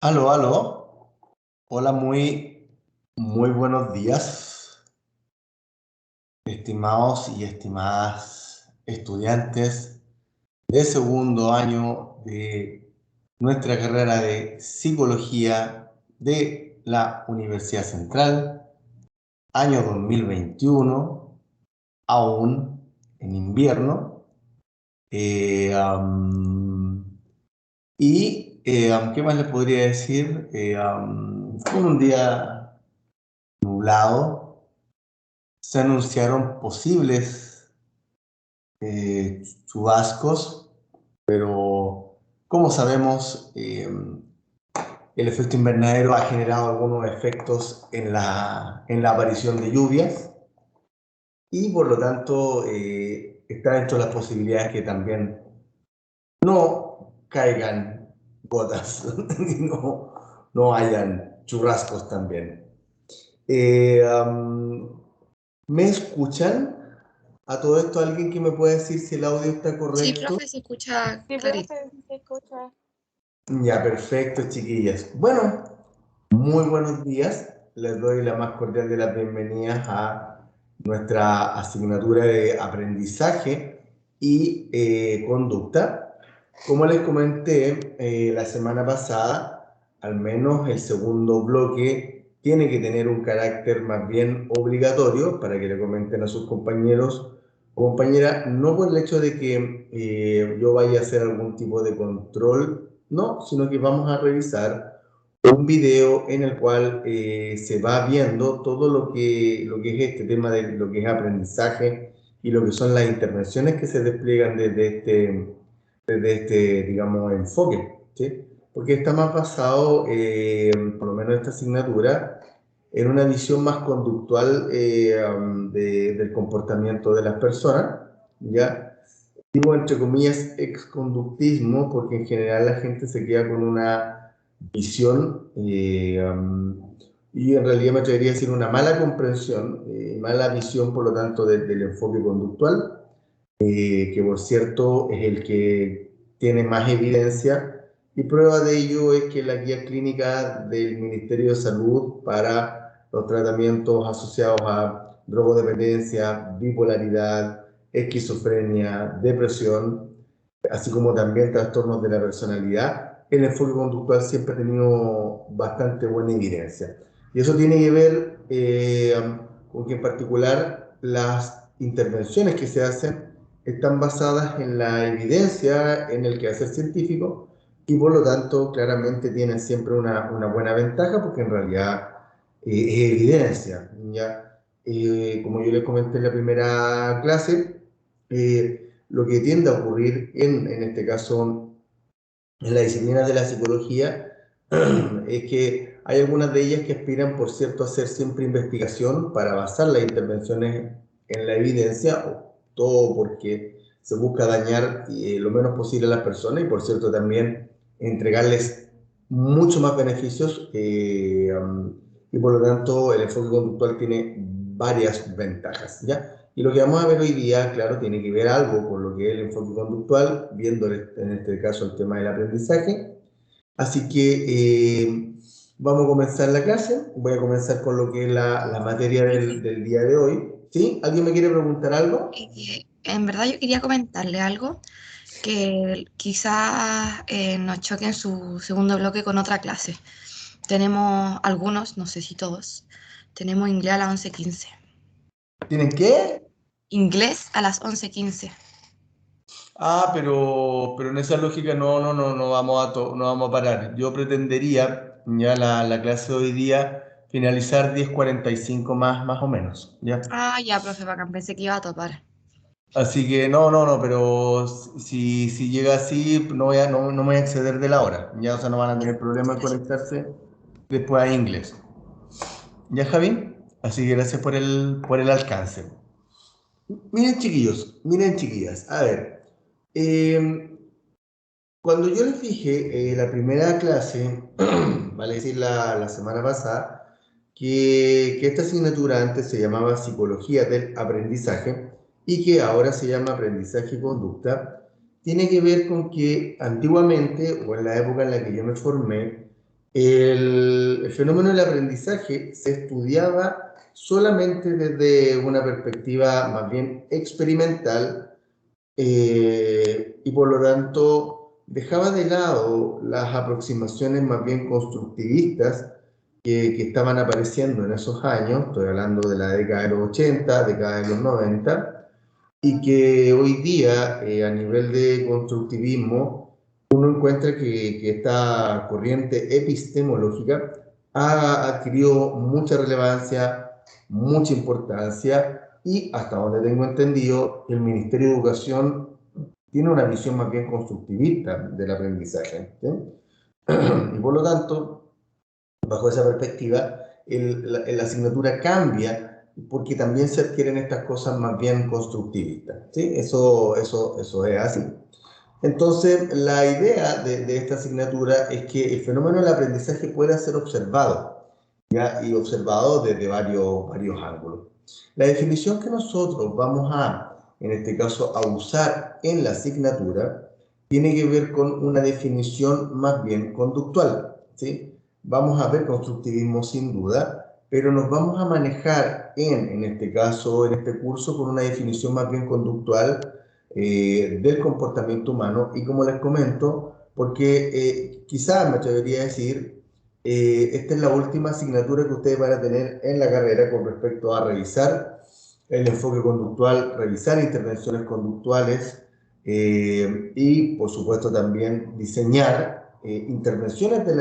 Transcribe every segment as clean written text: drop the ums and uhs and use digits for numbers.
Aló, aló. Hola, muy buenos días, estimados y estimadas estudiantes de segundo año de nuestra carrera de psicología de la Universidad Central, año 2021, aún en invierno. Eh, am, ¿Qué más les podría decir? Fue un día nublado. Se anunciaron posibles chubascos, pero como sabemos, el efecto invernadero ha generado algunos efectos en la aparición de lluvias y por lo tanto está dentro de las posibilidades que también no caigan gotas y no hayan churrascos también. Eh, um, ¿Me escuchan? A todo esto, ¿alguien que me pueda decir si el audio está Sí, correcto? profe, se escucha Sí, clarito. profe, sí se escucha. Ya, perfecto, chiquillas. Bueno, muy buenos días. Les doy la más cordial de las bienvenidas a nuestra asignatura de aprendizaje y conducta. Como les comenté la semana pasada, al menos el segundo bloque tiene que tener un carácter más bien obligatorio para que le comenten a sus compañeros o compañeras, no por el hecho de que yo vaya a hacer algún tipo de control, no, sino que vamos a revisar un video en el cual se va viendo todo lo que es este tema de lo que es aprendizaje y lo que son las intervenciones que se despliegan desde este, digamos, enfoque, ¿sí? Porque está más basado, por lo menos esta asignatura, en una visión más conductual del comportamiento de las personas, ¿ya? Digo entre comillas exconductismo, porque en general la gente se queda con una visión y en realidad me atrevería a decir una mala comprensión, mala visión por lo tanto del enfoque conductual, que por cierto es el que tiene más evidencia y prueba de ello es que la guía clínica del Ministerio de Salud para los tratamientos asociados a drogodependencia, bipolaridad, esquizofrenia, depresión, así como también trastornos de la personalidad, el enfoque conductual siempre ha tenido bastante buena evidencia. Y eso tiene que ver con que en particular las intervenciones que se hacen están basadas en la evidencia, en el quehacer científico, y por lo tanto claramente tienen siempre una buena ventaja porque en realidad es evidencia. ¿Ya? Como yo les comenté en la primera clase, lo que tiende a ocurrir en este caso en la disciplina de la psicología es que hay algunas de ellas que aspiran, por cierto, a hacer siempre investigación para basar las intervenciones en la evidencia, o todo porque se busca dañar lo menos posible a las personas y, por cierto, también entregarles mucho más beneficios y, por lo tanto, el enfoque conductual tiene varias ventajas, ¿ya? Y lo que vamos a ver hoy día, claro, tiene que ver algo con lo que es el enfoque conductual, viendo en este caso el tema del aprendizaje. Así que vamos a comenzar la clase. Voy a comenzar con lo que es la materia Profe, del día de hoy. ¿Sí? ¿Alguien me quiere preguntar algo? en verdad yo quería comentarle algo que quizás nos choque en su segundo bloque con otra clase. Tenemos algunos, no sé si todos, tenemos inglés a las 11:15. ¿Tienen qué? Inglés a las 11:15. Ah, pero en esa lógica no vamos a parar. Yo pretendería ya la clase de hoy día finalizar 10:45 más o menos, ¿ya? Ah, ya, profe, bacán, pensé que iba a topar. Así que no, pero si llega así, no me voy a exceder de la hora. Ya, o sea, no van a tener problema en Gracias. conectarse después a inglés. ¿Ya, Javi? Así que gracias por el alcance. Miren, chiquillos, miren, chiquillas. A ver, eh, cuando yo les dije la primera clase, vale decir la semana pasada, que esta asignatura antes se llamaba Psicología del Aprendizaje y que ahora se llama Aprendizaje y Conducta, tiene que ver con que antiguamente, o en la época en la que yo me formé, El fenómeno del aprendizaje se estudiaba solamente desde una perspectiva más bien experimental, y por lo tanto dejaba de lado las aproximaciones más bien constructivistas que estaban apareciendo en esos años. Estoy hablando de la década de los 80, década de los 90, y que hoy día, a nivel de constructivismo, uno encuentra que esta corriente epistemológica ha adquirido mucha relevancia, mucha importancia, y hasta donde tengo entendido, el Ministerio de Educación tiene una visión más bien constructivista del aprendizaje, ¿sí? Y por lo tanto, bajo esa perspectiva, la asignatura cambia porque también se adquieren estas cosas más bien constructivistas, ¿sí? Eso es así. Entonces, la idea de esta asignatura es que el fenómeno del aprendizaje pueda ser observado, ¿ya? Y observado desde varios ángulos. La definición que nosotros vamos en este caso, a usar en la asignatura, tiene que ver con una definición más bien conductual, ¿sí? Vamos a ver constructivismo sin duda, pero nos vamos a manejar en este caso, en este curso, con una definición más bien conductual, del comportamiento humano, y como les comento, porque quizás me atrevería a decir, esta es la última asignatura que ustedes van a tener en la carrera con respecto a revisar el enfoque conductual, revisar intervenciones conductuales, y por supuesto también diseñar intervenciones en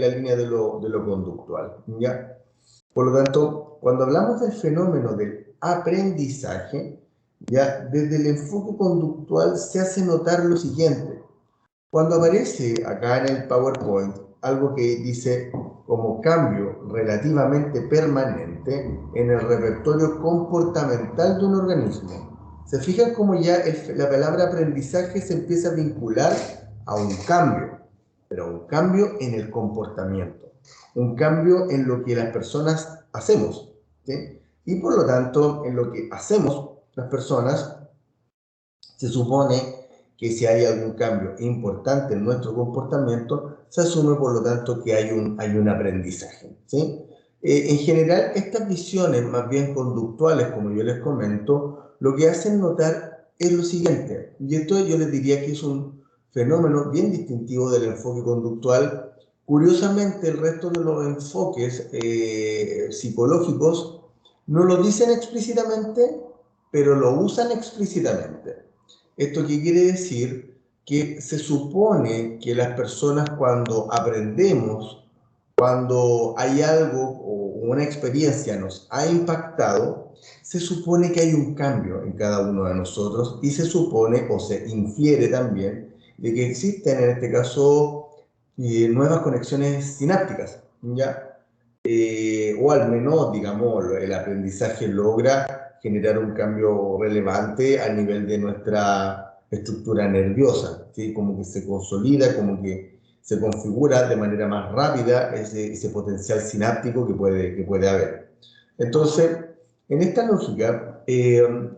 la línea de lo conductual, ¿ya? Por lo tanto, cuando hablamos del fenómeno del aprendizaje, ya desde el enfoque conductual se hace notar lo siguiente. Cuando aparece acá en el PowerPoint algo que dice como cambio relativamente permanente en el repertorio comportamental de un organismo, se fijan cómo ya la palabra aprendizaje se empieza a vincular a un cambio, pero un cambio en el comportamiento, un cambio en lo que las personas hacemos, ¿sí? Y por lo tanto, en lo que hacemos las personas, se supone que si hay algún cambio importante en nuestro comportamiento, se asume por lo tanto que hay un aprendizaje, ¿sí? En general, estas visiones más bien conductuales, como yo les comento, lo que hacen notar es lo siguiente, y esto yo les diría que es un fenómeno bien distintivo del enfoque conductual. Curiosamente, el resto de los enfoques psicológicos no lo dicen explícitamente, pero lo usan explícitamente. ¿Esto qué quiere decir? Que se supone que las personas, cuando aprendemos, cuando hay algo o una experiencia nos ha impactado, se supone que hay un cambio en cada uno de nosotros, y se supone o se infiere también de que existen en este caso nuevas conexiones sinápticas, ¿ya? O al menos, digamos, el aprendizaje logra generar un cambio relevante a nivel de nuestra estructura nerviosa, ¿sí? Como que se consolida, como que se configura de manera más rápida ese potencial sináptico que puede haber. Entonces, en esta lógica,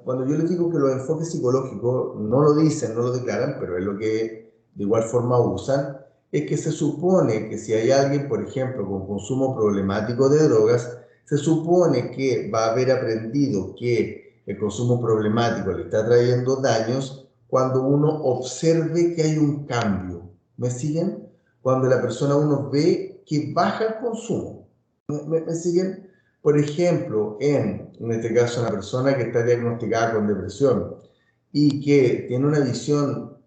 cuando yo les digo que los enfoques psicológicos no lo dicen, no lo declaran, pero es lo que de igual forma usan, es que se supone que si hay alguien, por ejemplo, con consumo problemático de drogas, se supone que va a haber aprendido que el consumo problemático le está trayendo daños cuando uno observe que hay un cambio. ¿Me siguen? Cuando la persona uno ve que baja el consumo. ¿Me siguen? Por ejemplo, en este caso, una persona que está diagnosticada con depresión y que tiene una visión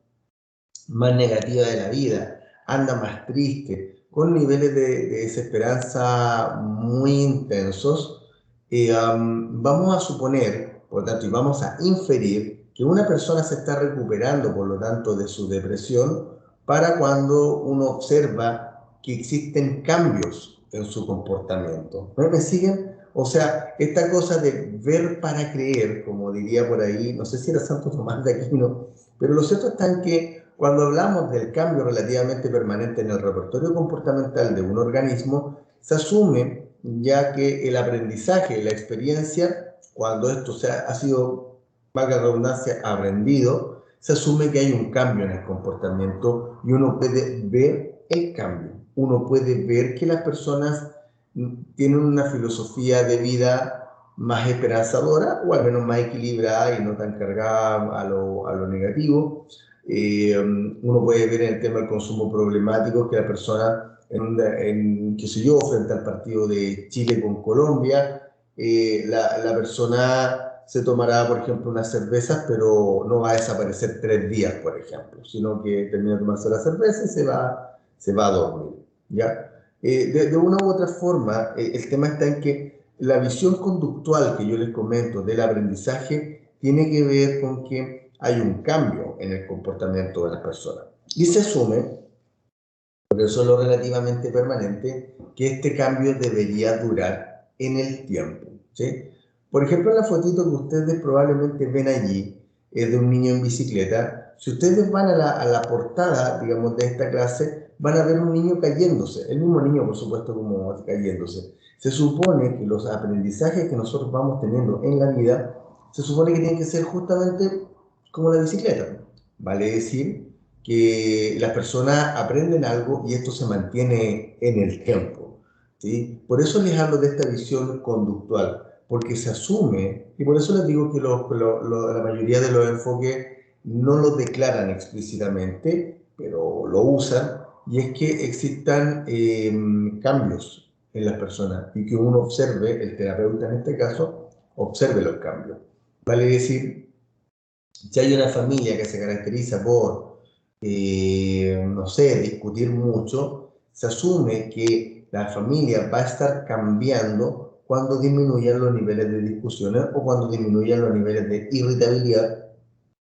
más negativa de la vida, anda más triste, con niveles de desesperanza muy intensos, vamos a suponer, por lo tanto, y vamos a inferir que una persona se está recuperando, por lo tanto, de su depresión, para cuando uno observa que existen cambios en su comportamiento. ¿No me siguen? O sea, esta cosa de ver para creer, como diría por ahí, no sé si era Santo Tomás de Aquino, pero lo cierto está en que cuando hablamos del cambio relativamente permanente en el repertorio comportamental de un organismo, se asume ya que el aprendizaje, la experiencia, cuando esto ha sido, valga la redundancia, aprendido, se asume que hay un cambio en el comportamiento y uno puede ver el cambio. uno puede ver que las personas tienen una filosofía de vida más esperanzadora, o al menos más equilibrada y no tan cargada a lo negativo. Uno puede ver en el tema del consumo problemático que la persona, qué sé yo, frente al partido de Chile con Colombia, la persona se tomará, por ejemplo, unas cervezas, pero no va a desaparecer 3 días, por ejemplo, sino que termina de tomarse la cerveza y se va a dormir, ¿ya? De una u otra forma, el tema está en que la visión conductual que yo les comento del aprendizaje tiene que ver con que hay un cambio en el comportamiento de las personas. Y se asume, porque eso es lo relativamente permanente, que este cambio debería durar en el tiempo, ¿sí? Por ejemplo, en la fotito que ustedes probablemente ven allí, es de un niño en bicicleta. Si ustedes van a la portada, digamos, de esta clase, van a ver un niño cayéndose, el mismo niño, por supuesto, como cayéndose. Se supone que los aprendizajes que nosotros vamos teniendo en la vida, se supone que tienen que ser justamente como la bicicleta, vale decir, que las personas aprenden algo y esto se mantiene en el tiempo, ¿sí? Por eso les hablo de esta visión conductual, porque se asume, y por eso les digo que la mayoría de los enfoques no lo declaran explícitamente, pero lo usan, y es que existan cambios en las personas y que uno observe, el terapeuta en este caso, observe los cambios. Vale decir, si hay una familia que se caracteriza por, no sé, discutir mucho, se asume que la familia va a estar cambiando cuando disminuyan los niveles de discusiones o cuando disminuyan los niveles de irritabilidad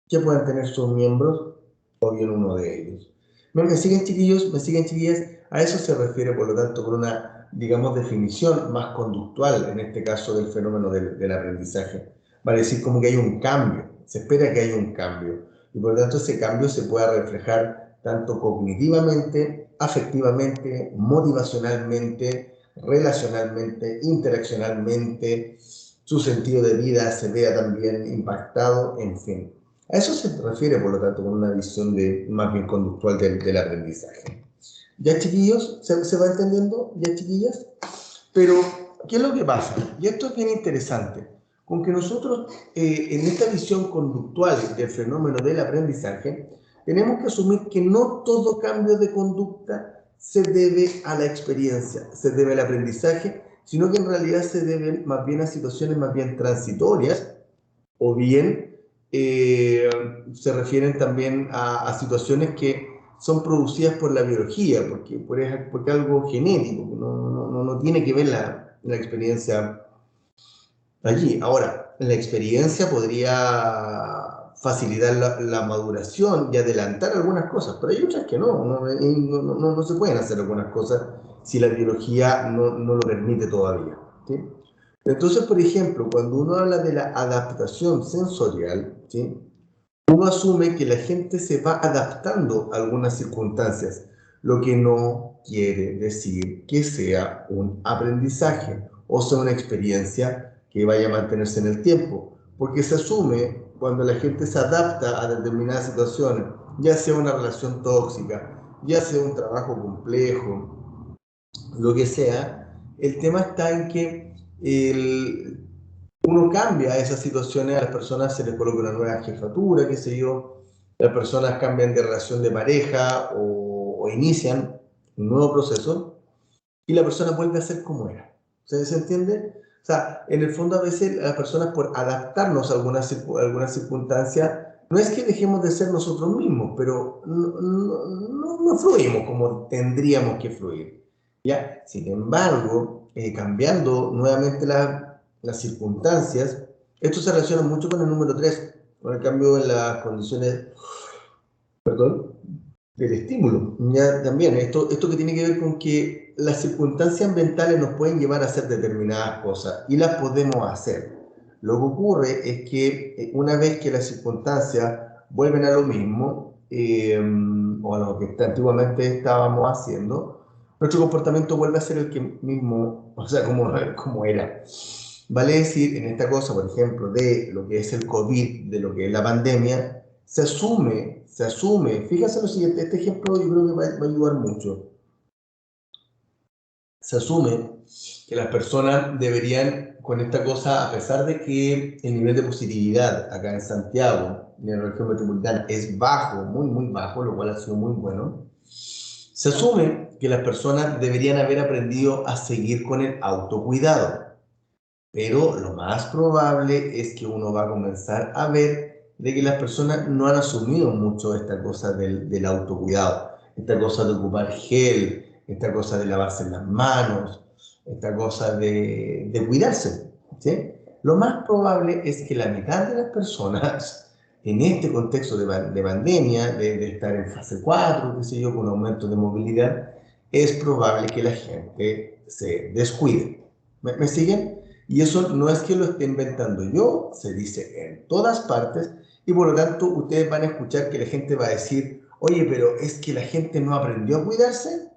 que puedan tener sus miembros o bien uno de ellos. ¿Me siguen, chiquillos? ¿Me siguen, chiquillas? A eso se refiere, por lo tanto, con una, digamos, definición más conductual, en este caso del fenómeno del aprendizaje. Vale decir como que hay un cambio, se espera que haya un cambio, y por lo tanto ese cambio se pueda reflejar tanto cognitivamente, afectivamente, motivacionalmente, relacionalmente, interaccionalmente, su sentido de vida se vea también impactado, en fin. A eso se refiere, por lo tanto, con una visión más bien conductual del aprendizaje. ¿Ya, chiquillos? ¿Se va entendiendo? ¿Ya, chiquillas? Pero, ¿qué es lo que pasa? Y esto es bien interesante. Con que nosotros, en esta visión conductual del fenómeno del aprendizaje, tenemos que asumir que no todo cambio de conducta se debe a la experiencia, se debe al aprendizaje, sino que en realidad se debe más bien a situaciones más bien transitorias, o bien se refieren también a situaciones que son producidas por la biología, porque algo genético, no tiene que ver la experiencia allí. Ahora, la experiencia podría facilitar la maduración y adelantar algunas cosas, pero hay otras que no se pueden hacer algunas cosas si la biología no lo permite todavía, ¿sí? Entonces, por ejemplo, cuando uno habla de la adaptación sensorial, ¿sí?, uno asume que la gente se va adaptando a algunas circunstancias, lo que no quiere decir que sea un aprendizaje o sea una experiencia que vaya a mantenerse en el tiempo, porque se asume cuando la gente se adapta a determinadas situaciones, ya sea una relación tóxica, ya sea un trabajo complejo, lo que sea, el tema está en que uno cambia esas situaciones, a las personas se les coloca una nueva jefatura, qué sé yo, las personas cambian de relación de pareja o inician un nuevo proceso y la persona vuelve a ser como era. ¿Se entiende? O sea, en el fondo a veces las personas por adaptarnos a algunas circunstancias, no es que dejemos de ser nosotros mismos, pero no fluimos como tendríamos que fluir, ¿ya? Sin embargo, cambiando nuevamente las circunstancias, esto se relaciona mucho con el número 3, con el cambio en las condiciones, perdón, del estímulo. Ya también, esto que tiene que ver con que las circunstancias ambientales nos pueden llevar a hacer determinadas cosas y las podemos hacer. Lo que ocurre es que una vez que las circunstancias vuelven a lo mismo, o a lo que antiguamente estábamos haciendo, nuestro comportamiento vuelve a ser el que mismo, o sea, como era. Vale decir, en esta cosa, por ejemplo, de lo que es el COVID, de lo que es la pandemia, se asume, fíjense lo siguiente, este ejemplo yo creo que va a ayudar mucho. se asume que las personas deberían, con esta cosa, a pesar de que el nivel de positividad acá en Santiago, en la región metropolitana, es bajo, muy, muy bajo, lo cual ha sido muy bueno, se asume que las personas deberían haber aprendido a seguir con el autocuidado. Pero lo más probable es que uno va a comenzar a ver de que las personas no han asumido mucho esta cosa del autocuidado, esta cosa de ocupar gel, esta cosa de lavarse las manos, esta cosa de cuidarse, ¿sí? Lo más probable es que la mitad de las personas en este contexto de pandemia, de estar en fase 4, qué sé yo, con aumento de movilidad, es probable que la gente se descuide. ¿Me siguen? Y eso no es que lo esté inventando yo, se dice en todas partes, y por lo tanto ustedes van a escuchar que la gente va a decir, oye, pero es que la gente no aprendió a cuidarse.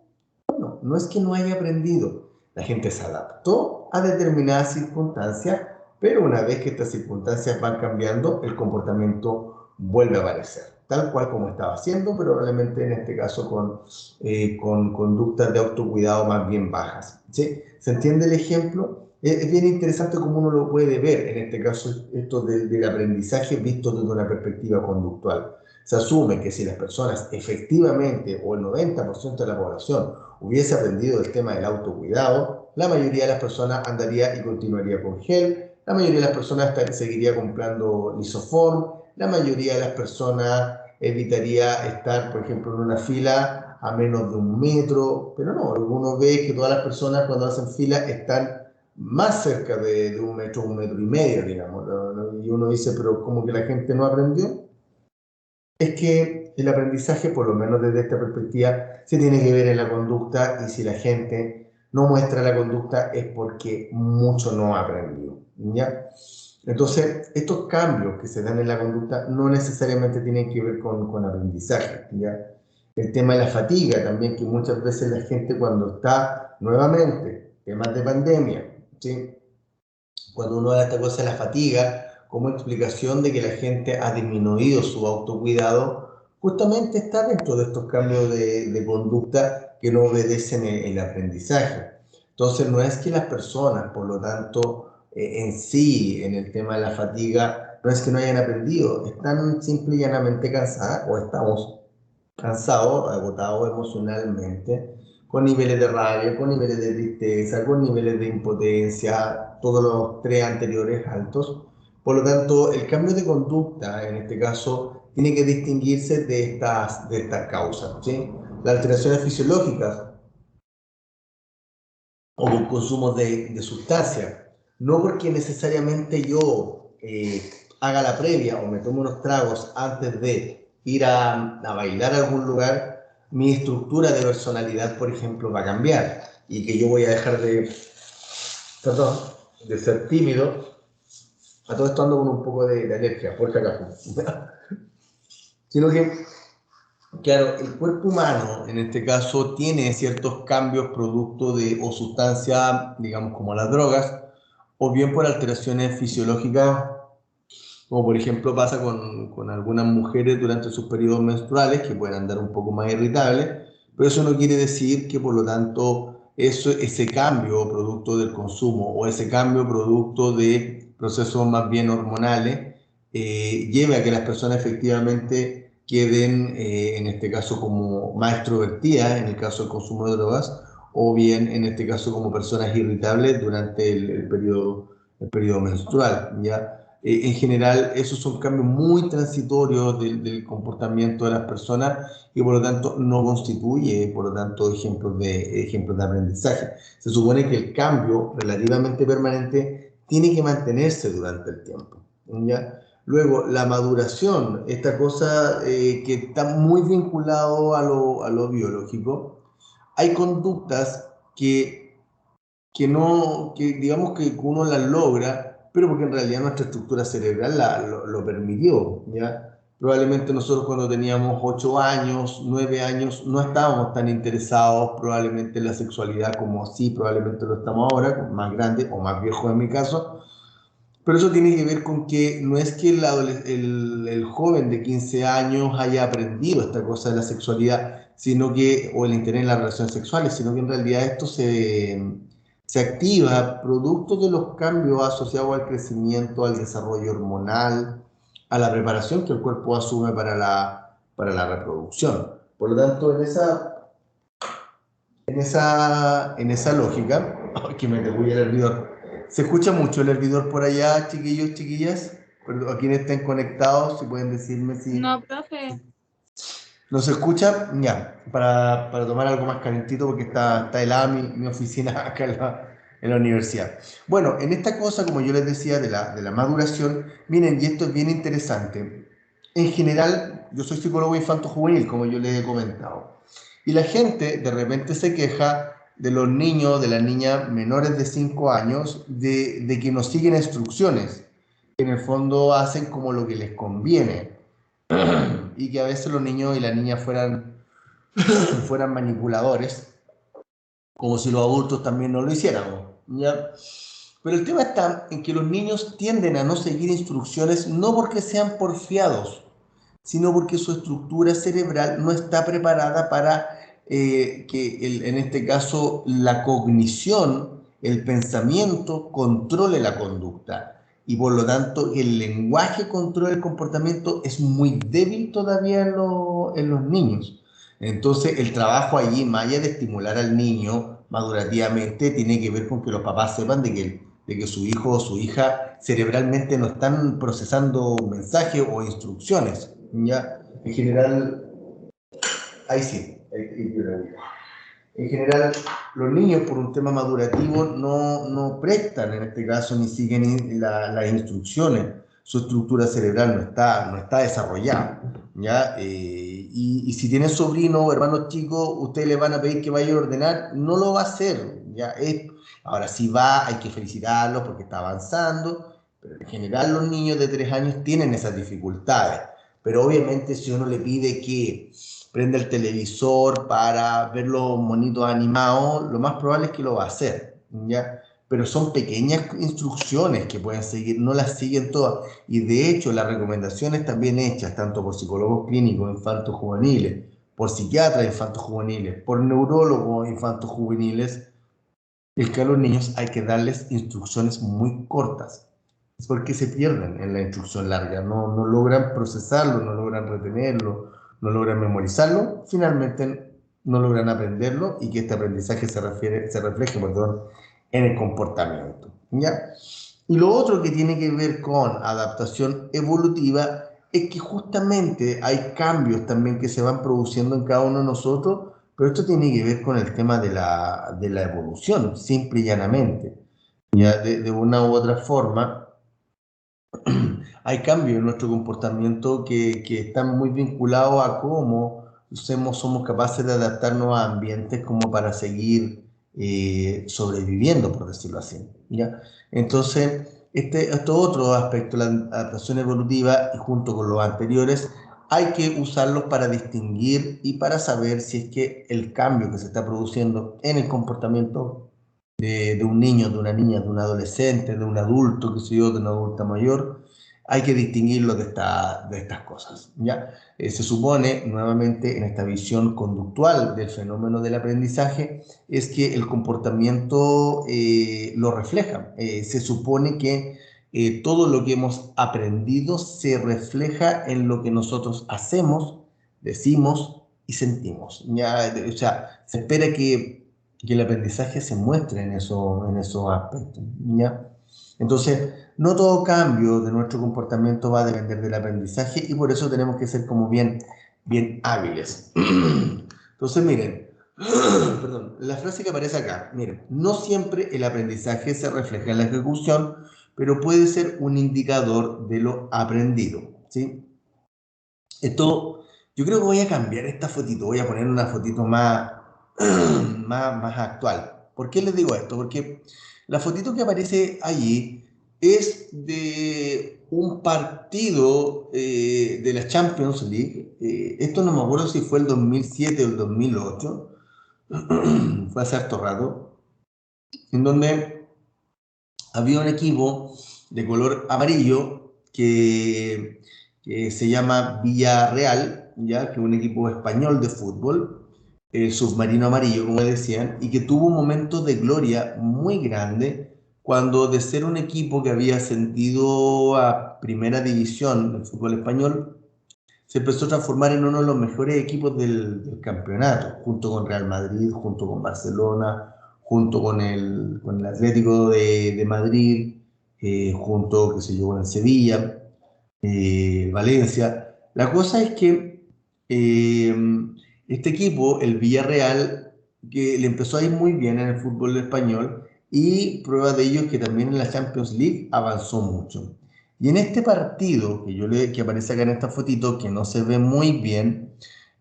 No, no es que no haya aprendido, la gente se adaptó a determinadas circunstancias, pero una vez que estas circunstancias van cambiando, el comportamiento vuelve a aparecer, tal cual como estaba haciendo, pero probablemente en este caso con conductas de autocuidado más bien bajas, ¿sí? ¿Se entiende el ejemplo? Es bien interesante cómo uno lo puede ver, en este caso, esto del aprendizaje visto desde una perspectiva conductual. Se asume que si las personas efectivamente, o el 90% de la población, hubiese aprendido el tema del autocuidado, la mayoría de las personas andaría y continuaría con gel, la mayoría de las personas seguiría comprando Lisoform, la mayoría de las personas evitaría estar, por ejemplo, en una fila a menos de 1 metro, pero no, uno ve que todas las personas cuando hacen fila están más cerca de 1 metro, 1,5 metros, digamos, y uno dice, pero ¿cómo que la gente no aprendió? Es que el aprendizaje, por lo menos desde esta perspectiva, se tiene que ver en la conducta, y si la gente no muestra la conducta es porque mucho no ha aprendido, ¿ya? Entonces, estos cambios que se dan en la conducta no necesariamente tienen que ver con aprendizaje, ¿ya? El tema de la fatiga también, que muchas veces la gente cuando está nuevamente, temas de pandemia, ¿sí? Cuando uno da esta cosa de la fatiga como explicación de que la gente ha disminuido su autocuidado, justamente está dentro de estos cambios de conducta que no obedecen el aprendizaje. Entonces, no es que las personas, por lo tanto, en sí, en el tema de la fatiga, no es que no hayan aprendido, están simple y llanamente cansadas, o estamos cansados, agotados emocionalmente, con niveles de rabia, con niveles de tristeza, con niveles de impotencia, todos los tres anteriores altos. Por lo tanto, el cambio de conducta, en este caso, tiene que distinguirse de estas causas, ¿sí? Las alteraciones fisiológicas o el consumo de sustancias, no porque necesariamente yo haga la previa o me tome unos tragos antes de ir a bailar a algún lugar, mi estructura de personalidad, por ejemplo, va a cambiar, y que yo voy a dejar perdón, de ser tímido. A todo esto ando con un poco de alergia, por si acaso. Sino que, claro, el cuerpo humano, en este caso, tiene ciertos cambios producto de o sustancias, digamos, como las drogas, o bien por alteraciones fisiológicas, como por ejemplo pasa con algunas mujeres durante sus periodos menstruales, que pueden andar un poco más irritables, pero eso no quiere decir que por lo tanto ese cambio producto del consumo o ese cambio producto de procesos más bien hormonales lleve a que las personas efectivamente queden, en este caso, como más extrovertidas, en el caso del consumo de drogas, o bien en este caso como personas irritables durante el periodo menstrual, ¿ya? En general, esos son cambios muy transitorios del comportamiento de las personas, y por lo tanto no constituye, por lo tanto, ejemplos de aprendizaje. Se supone que el cambio relativamente permanente tiene que mantenerse durante el tiempo, ¿ya? Luego, la maduración, esta cosa que está muy vinculado a lo biológico. Hay conductas que digamos que uno las logra, pero porque en realidad nuestra estructura cerebral lo permitió, ¿ya? Probablemente nosotros cuando teníamos 8 años, 9 años, no estábamos tan interesados probablemente en la sexualidad como así probablemente lo estamos ahora, más grande o más viejo en mi caso, Pero eso tiene que ver con que no es que el joven de 15 años haya aprendido esta cosa de la sexualidad, sino que, o el interés en las relaciones sexuales, sino que en realidad esto se activa producto de los cambios asociados al crecimiento, al desarrollo hormonal, a la preparación que el cuerpo asume para la reproducción. Por lo tanto, en esa lógica, ¡ay, que me voy el hervidor! ¿Se escucha mucho el hervidor por allá, chiquillos, chiquillas? Perdón, a quienes estén conectados, si pueden decirme si... No, profe. ¿No se escucha? Ya, para tomar algo más calentito porque está helada mi oficina acá en la universidad. Bueno, en esta cosa, como yo les decía, de la maduración, miren, y esto es bien interesante. En general, yo soy psicólogo infanto-juvenil, como yo les he comentado. Y la gente de repente se queja de los niños, de las niñas menores de 5 años, de que no siguen instrucciones, que en el fondo hacen como lo que les conviene y que a veces los niños y las niñas fueran manipuladores, como si los adultos también no lo hiciéramos, ¿ya? Pero el tema está en que los niños tienden a no seguir instrucciones no porque sean porfiados, sino porque su estructura cerebral no está preparada para en este caso, la cognición, el pensamiento controle la conducta. Y por lo tanto, el lenguaje controla el comportamiento es muy débil todavía en los niños. Entonces, el trabajo allí, más allá de estimular al niño madurativamente, tiene que ver con que los papás sepan de que su hijo o su hija cerebralmente no están procesando mensajes o instrucciones. ¿Ya? En general, ahí sí, en general, los niños por un tema madurativo no prestan en este caso ni siguen las instrucciones. Su estructura cerebral no está desarrollada. ¿Ya? Y si tienen sobrinos o hermanos chicos, ustedes le van a pedir que vaya a ordenar, no lo va a hacer. ¿Ya? Ahora sí va, hay que felicitarlo porque está avanzando, pero en general los niños de 3 años tienen esas dificultades. Pero obviamente si uno le pide que prenda el televisor para ver los monitos animados, lo más probable es que lo va a hacer, ¿ya? Pero son pequeñas instrucciones que pueden seguir, no las siguen todas. Y de hecho, las recomendaciones también hechas, tanto por psicólogos clínicos infantos juveniles, por psiquiatras infantos juveniles, por neurólogos infantos juveniles, es que a los niños hay que darles instrucciones muy cortas. Es porque se pierden en la instrucción larga, no logran procesarlo, no logran retenerlo, no logran memorizarlo, finalmente no logran aprenderlo y que este aprendizaje se refleje, perdón, en el comportamiento, ¿ya? Y lo otro que tiene que ver con adaptación evolutiva es que justamente hay cambios también que se van produciendo en cada uno de nosotros, pero esto tiene que ver con el tema de la evolución, simple y llanamente. Ya de una u otra forma, hay cambios en nuestro comportamiento que están muy vinculados a cómo somos capaces de adaptarnos a ambientes como para seguir sobreviviendo, por decirlo así, ¿ya? Entonces, estos otros aspectos, la adaptación evolutiva, y junto con los anteriores, hay que usarlos para distinguir y para saber si es que el cambio que se está produciendo en el comportamiento de un niño, de una niña, de un adolescente, de un adulto, que sé yo, de una adulta mayor, hay que distinguirlo de estas cosas, ¿ya? Se supone, nuevamente, en esta visión conductual del fenómeno del aprendizaje, es que el comportamiento lo refleja. Se supone que todo lo que hemos aprendido se refleja en lo que nosotros hacemos, decimos y sentimos, ¿ya? O sea, se espera que el aprendizaje se muestre en esos aspectos, ¿ya? Entonces, no todo cambio de nuestro comportamiento va a depender del aprendizaje y por eso tenemos que ser como bien hábiles. Entonces, miren, perdón, la frase que aparece acá, miren, no siempre el aprendizaje se refleja en la ejecución, pero puede ser un indicador de lo aprendido, ¿sí? Esto, yo creo que voy a cambiar esta fotito, voy a poner una fotito más actual. ¿Por qué les digo esto? Porque la fotito que aparece allí es de un partido de la Champions League. Esto no me acuerdo si fue el 2007 o el 2008, fue hace harto rato, en donde había un equipo de color amarillo que se llama Villarreal, ¿ya? Que es un equipo español de fútbol, submarino amarillo, como decían, y que tuvo un momento de gloria muy grande cuando de ser un equipo que había ascendido a primera división del fútbol español, se empezó a transformar en uno de los mejores equipos del campeonato, junto con Real Madrid, junto con Barcelona, junto con el Atlético de Madrid, junto, qué sé yo, con el Sevilla, Valencia. La cosa es que eh, este equipo, el Villarreal, que le empezó a ir muy bien en el fútbol español y prueba de ello es que también en la Champions League avanzó mucho. Y en este partido, que aparece acá en esta fotito, que no se ve muy bien,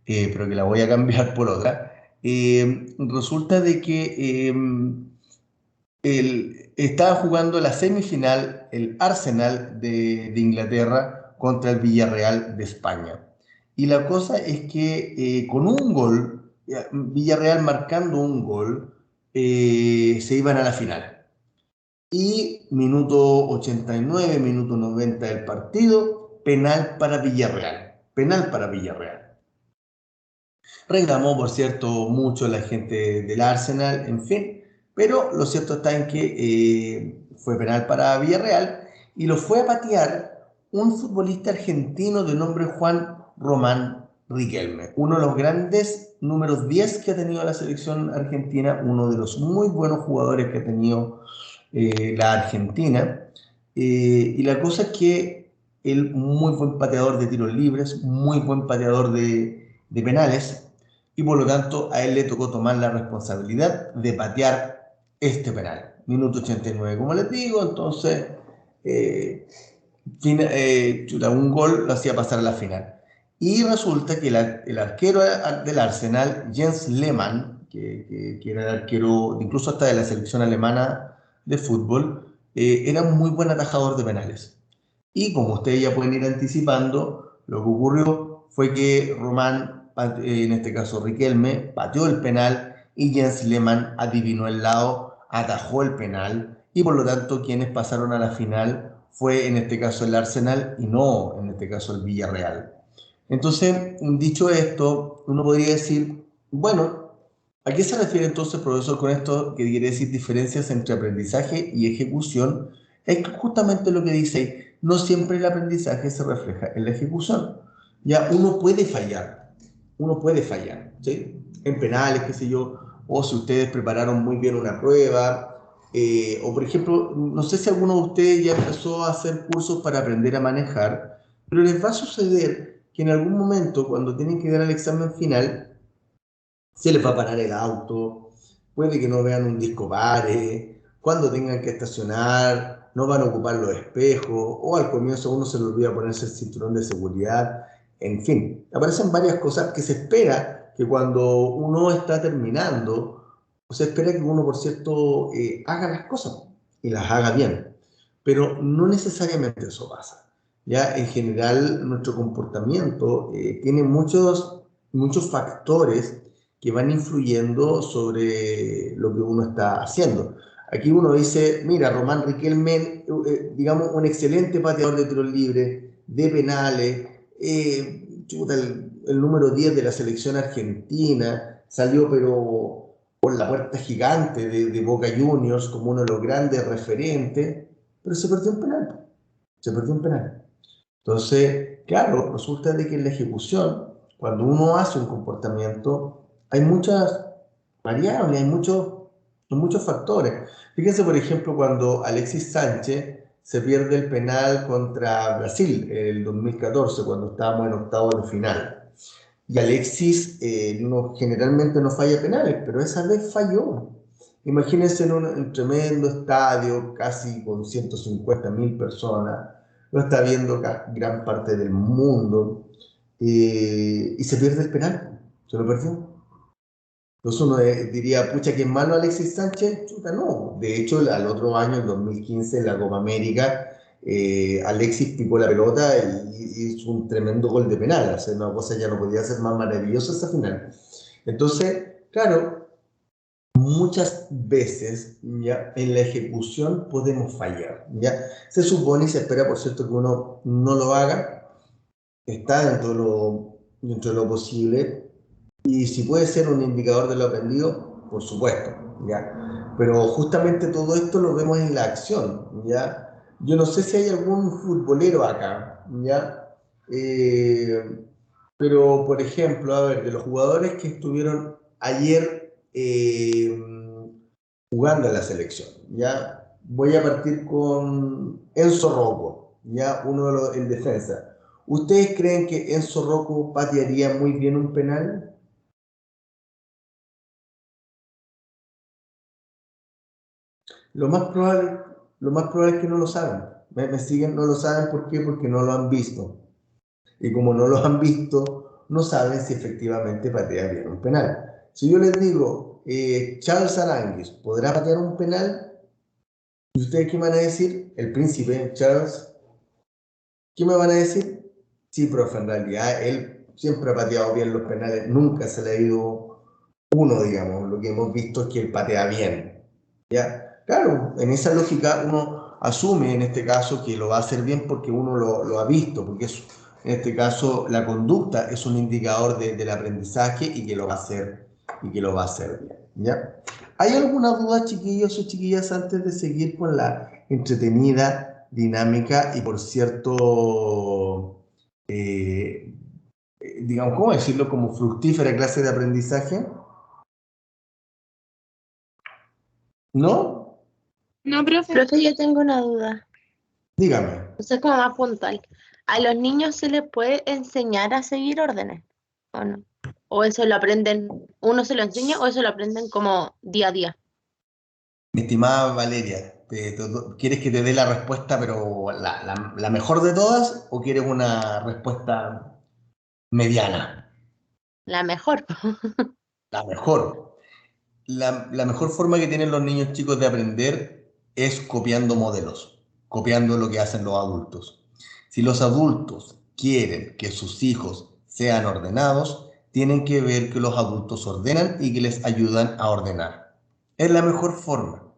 pero que la voy a cambiar por otra, resulta de que estaba jugando la semifinal el Arsenal de Inglaterra contra el Villarreal de España. Y la cosa es que con un gol, Villarreal marcando un gol, se iban a la final. Y minuto 89, minuto 90 del partido, penal para Villarreal. Penal para Villarreal. Reclamó, por cierto, mucho la gente del Arsenal, en fin, pero lo cierto está en que fue penal para Villarreal y lo fue a patear un futbolista argentino de nombre Juan Román Riquelme, uno de los grandes números 10 que ha tenido la selección argentina, uno de los muy buenos jugadores que ha tenido la Argentina. Y la cosa es que él, muy buen pateador de tiros libres, muy buen pateador de penales, y por lo tanto a él le tocó tomar la responsabilidad de patear este penal. Minuto 89, como les digo, entonces un gol lo hacía pasar a la final. Y resulta que el arquero del Arsenal, Jens Lehmann, que era el arquero incluso hasta de la selección alemana de fútbol, era un muy buen atajador de penales. Y como ustedes ya pueden ir anticipando, lo que ocurrió fue que Román, en este caso Riquelme, pateó el penal y Jens Lehmann adivinó el lado, atajó el penal y por lo tanto quienes pasaron a la final fue en este caso el Arsenal y no en este caso el Villarreal. Entonces, dicho esto, uno podría decir, bueno, ¿a qué se refiere entonces, profesor, con esto que quiere decir diferencias entre aprendizaje y ejecución? Es justamente lo que dice ahí, no siempre el aprendizaje se refleja en la ejecución. Ya uno puede fallar, ¿sí? En penales, qué sé yo, o si ustedes prepararon muy bien una prueba, o por ejemplo, no sé si alguno de ustedes ya empezó a hacer cursos para aprender a manejar, pero les va a suceder que en algún momento, cuando tienen que dar el examen final, se les va a parar el auto, puede que no vean un disco pare, cuando tengan que estacionar, no van a ocupar los espejos, o al comienzo a uno se le olvida ponerse el cinturón de seguridad, en fin, aparecen varias cosas que se espera que cuando uno está terminando, se espera que uno, por cierto, haga las cosas y las haga bien, pero no necesariamente eso pasa. Ya en general nuestro comportamiento tiene muchos factores que van influyendo sobre lo que uno está haciendo. Aquí uno dice, mira, Román Riquelme, digamos, un excelente pateador de tiros libres, de penales, el número 10 de la selección argentina, salió pero por la puerta gigante de Boca Juniors como uno de los grandes referentes, pero se perdió un penal, se perdió un penal. Entonces, claro, resulta de que en la ejecución, cuando uno hace un comportamiento, hay muchas variables, hay muchos factores. Fíjense, por ejemplo, cuando Alexis Sánchez se pierde el penal contra Brasil en el 2014, cuando estábamos en octavos de final. Y Alexis generalmente no falla penales, pero esa vez falló. Imagínense en un tremendo estadio, casi con 150.000 personas, lo está viendo gran parte del mundo, y se pierde el penal, se lo perdió. Entonces uno diría, pucha, ¿qué es malo Alexis Sánchez? Chuta, no. De hecho, al otro año, en 2015, en la Copa América, Alexis picó la pelota y hizo un tremendo gol de penal. O sea, una cosa ya no podía ser más maravillosa esa final. Entonces, claro, muchas veces ya en la ejecución podemos fallar, ya se supone y se espera, por cierto, que uno no lo haga, está dentro de lo posible, y si puede ser un indicador de lo aprendido, por supuesto, ya, pero justamente todo esto lo vemos en la acción, ya. Yo no sé si hay algún futbolero acá, ya. Pero, por ejemplo, a ver, de los jugadores que estuvieron ayer jugando en la selección, ¿ya? Voy a partir con Enzo Rocco, ¿ya? En defensa. ¿Ustedes creen que Enzo Rocco patearía muy bien un penal? Lo más probable, lo más probable es que no lo saben. Me siguen, no lo saben, ¿por qué? Porque no lo han visto. Y como no lo han visto, no saben si efectivamente patea bien un penal. Si yo les digo, Charles Aranguis, ¿podrá patear un penal? ¿Y ustedes qué me van a decir? El príncipe Charles. ¿Qué me van a decir? Sí, profe, en realidad él siempre ha pateado bien los penales, nunca se le ha ido uno, digamos. Lo que hemos visto es que él patea bien. ¿Ya? Claro, en esa lógica uno asume en este caso que lo va a hacer bien porque uno lo ha visto, porque en este caso la conducta es un indicador del aprendizaje y que lo va a hacer, y que lo va a hacer bien. ¿Ya? ¿Hay alguna duda, chiquillos o chiquillas, antes de seguir con la entretenida, dinámica y, por cierto, digamos, ¿cómo decirlo? Como fructífera clase de aprendizaje? ¿No? No, profe, yo tengo una duda. Dígame. O sea, como más puntual. ¿A los niños se les puede enseñar a seguir órdenes? ¿O no? ¿O eso lo aprenden, uno se lo enseña o eso lo aprenden como día a día? Mi estimada Valeria, ¿quieres que te dé la respuesta, pero la mejor de todas, o quieres una respuesta mediana? La mejor. La mejor. La mejor forma que tienen los niños chicos de aprender es copiando modelos, copiando lo que hacen los adultos. Si los adultos quieren que sus hijos sean ordenados, tienen que ver que los adultos ordenan y que les ayudan a ordenar. Es la mejor forma.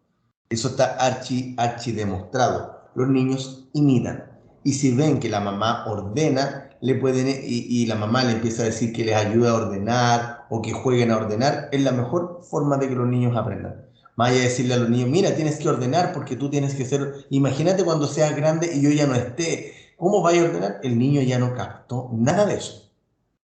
Eso está archi demostrado. Los niños imitan. Y si ven que la mamá ordena, y la mamá le empieza a decir que les ayuda a ordenar o que jueguen a ordenar, es la mejor forma de que los niños aprendan. Vaya a decirle a los niños, mira, tienes que ordenar porque tú tienes que ser, imagínate cuando seas grande y yo ya no esté, ¿cómo vaya a ordenar? El niño ya no captó nada de eso,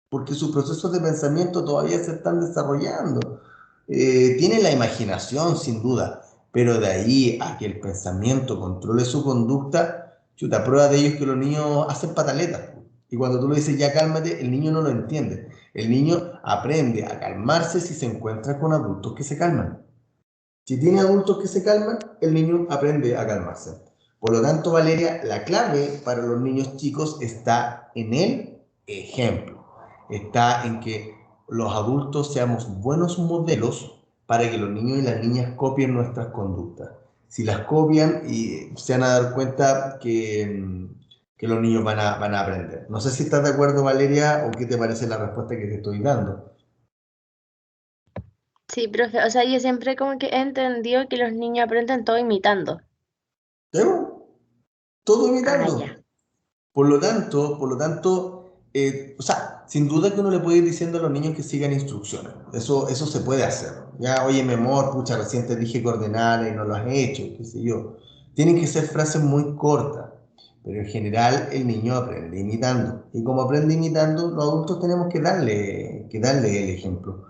porque sus procesos de pensamiento todavía se están desarrollando. Tiene la imaginación, sin duda, pero de ahí a que el pensamiento controle su conducta, chuta, prueba de ello es que los niños hacen pataletas. Y cuando tú le dices ya cálmate, el niño no lo entiende. El niño aprende a calmarse si se encuentra con adultos que se calman. Si tiene adultos que se calman, el niño aprende a calmarse. Por lo tanto, Valeria, la clave para los niños chicos está en el ejemplo. Está en que los adultos seamos buenos modelos para que los niños y las niñas copien nuestras conductas. Si las copian, y se van a dar cuenta que los niños van a aprender. No sé si estás de acuerdo, Valeria, o qué te parece la respuesta que te estoy dando. Sí, profe. O sea, yo siempre como que he entendido que los niños aprenden todo imitando. ¿Vemos? Todo Ah, ya. imitando. Por lo tanto, o sea, sin duda que uno le puede ir diciendo a los niños que sigan instrucciones. Eso se puede hacer. Ya, oye, mi amor, pucha, recién te dije que ordenara y no lo has hecho, qué sé yo. Tienen que ser frases muy cortas, pero en general el niño aprende imitando. Y como aprende imitando, los adultos tenemos que darle el ejemplo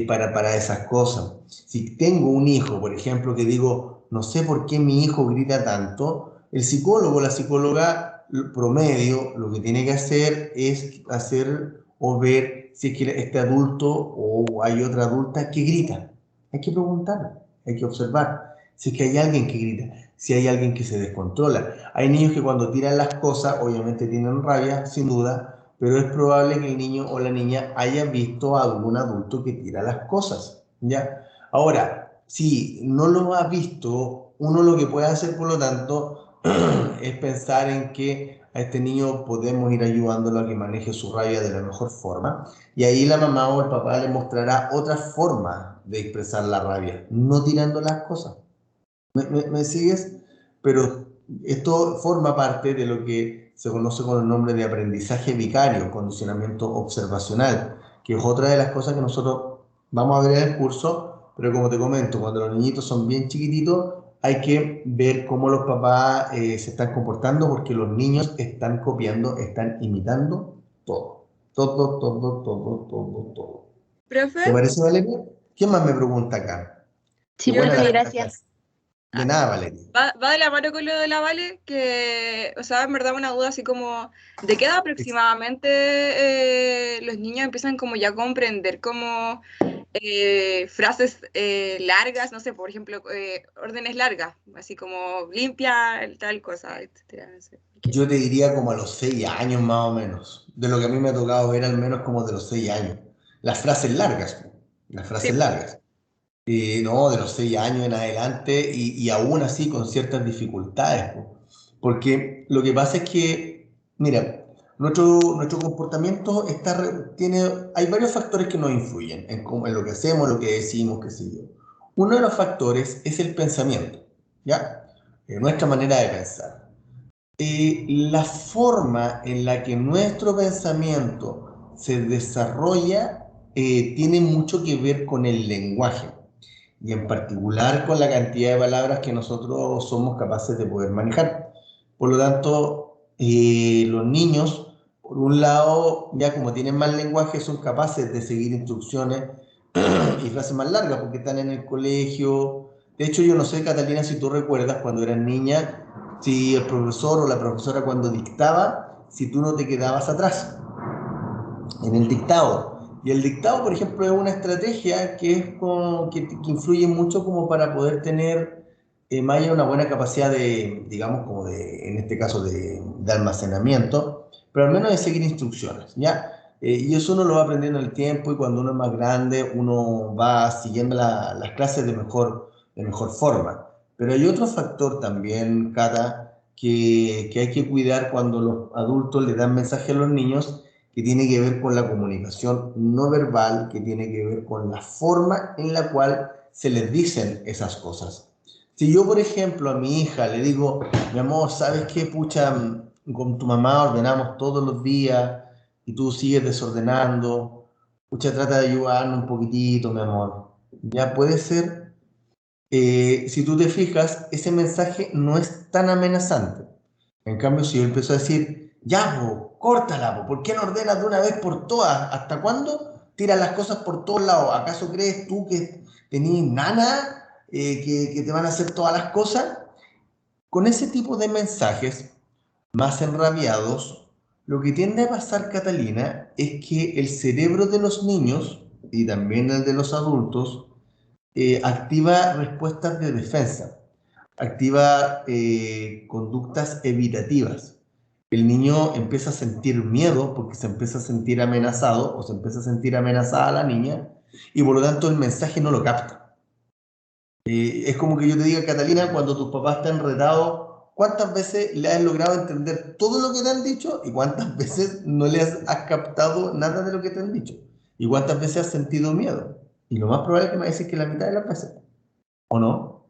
para esas cosas. Si tengo un hijo, por ejemplo, que digo, no sé por qué mi hijo grita tanto, el psicólogo, la psicóloga promedio, lo que tiene que hacer es hacer o ver si es que este adulto o hay otra adulta que grita. Hay que preguntar, hay que observar. Si es que hay alguien que grita, si hay alguien que se descontrola. Hay niños que cuando tiran las cosas, obviamente tienen rabia, sin duda, pero es probable que el niño o la niña haya visto a algún adulto que tira las cosas, ¿ya? Ahora, si no lo ha visto, uno lo que puede hacer, por lo tanto, es pensar en que a este niño podemos ir ayudándolo a que maneje su rabia de la mejor forma. Y ahí la mamá o el papá le mostrará otra forma de expresar la rabia, no tirando las cosas. ¿Me sigues? Pero esto forma parte de lo que se conoce con el nombre de aprendizaje vicario, condicionamiento observacional, que es otra de las cosas que nosotros vamos a ver en el curso, pero como te comento, cuando los niñitos son bien chiquititos, hay que ver cómo los papás se están comportando, porque los niños están copiando, están imitando todo. Todo, todo, todo, todo, todo. ¿Te Profe, parece, Valeria? ¿Quién más me pregunta acá? Sí, Qué buena profe, la gracias. De nada, Valeria. va de la mano con lo de la Vale, que, o sea, en verdad una duda así como, ¿de qué edad aproximadamente los niños empiezan como ya a comprender como frases largas, no sé, por ejemplo, órdenes largas, así como limpia, tal cosa, etcétera, no sé. Yo te diría como a los 6 años más o menos. De lo que a mí me ha tocado ver al menos como de los 6 años. Las frases largas, po, las frases Sí, largas. No, de los 6 años en adelante y aún así con ciertas dificultades, po. Porque lo que pasa es que, mira, nuestro comportamiento hay varios factores que nos influyen en lo que hacemos, lo que decimos, qué sé yo. Uno de los factores es el pensamiento, ¿ya? Nuestra manera de pensar. La forma en la que nuestro pensamiento se desarrolla tiene mucho que ver con el lenguaje y en particular con la cantidad de palabras que nosotros somos capaces de poder manejar. Por lo tanto, los niños, por un lado, ya como tienen más lenguaje, son capaces de seguir instrucciones y frases más largas porque están en el colegio. De hecho, yo no sé, Catalina, si tú recuerdas cuando eras niña, si el profesor o la profesora cuando dictaba, si tú no te quedabas atrás en el dictado. Y el dictado, por ejemplo, es una estrategia que influye mucho como para poder tener más allá una buena capacidad de, digamos, como de, en este caso, de almacenamiento, pero al menos de seguir instrucciones, ¿ya? Y eso uno lo va aprendiendo en el tiempo y cuando uno es más grande, uno va siguiendo las clases de mejor forma. Pero hay otro factor también, Cata, que hay que cuidar cuando los adultos le dan mensaje a los niños, que tiene que ver con la comunicación no verbal, que tiene que ver con la forma en la cual se les dicen esas cosas. Si yo, por ejemplo, a mi hija le digo, mi amor, ¿sabes qué? Pucha, con tu mamá ordenamos todos los días y tú sigues desordenando. Pucha, trata de ayudarnos un poquitito, mi amor. Ya puede ser, si tú te fijas, ese mensaje no es tan amenazante. En cambio, si yo empiezo a decir, ya, po, córtala, po, ¿por qué no ordenas de una vez por todas? ¿Hasta cuándo tiras las cosas por todos lados? ¿Acaso crees tú que tenés nana, que te van a hacer todas las cosas? Con ese tipo de mensajes más enrabiados, lo que tiende a pasar, Catalina, es que el cerebro de los niños y también el de los adultos activa respuestas de defensa, activa conductas evitativas. El niño empieza a sentir miedo porque se empieza a sentir amenazado o se empieza a sentir amenazada la niña y por lo tanto el mensaje no lo capta. Es como que yo te diga, Catalina, cuando tus papás te han retado, ¿cuántas veces le has logrado entender todo lo que te han dicho y cuántas veces no le has captado nada de lo que te han dicho? ¿Y cuántas veces has sentido miedo? Y lo más probable es que me dices que la mitad de las veces. ¿O no?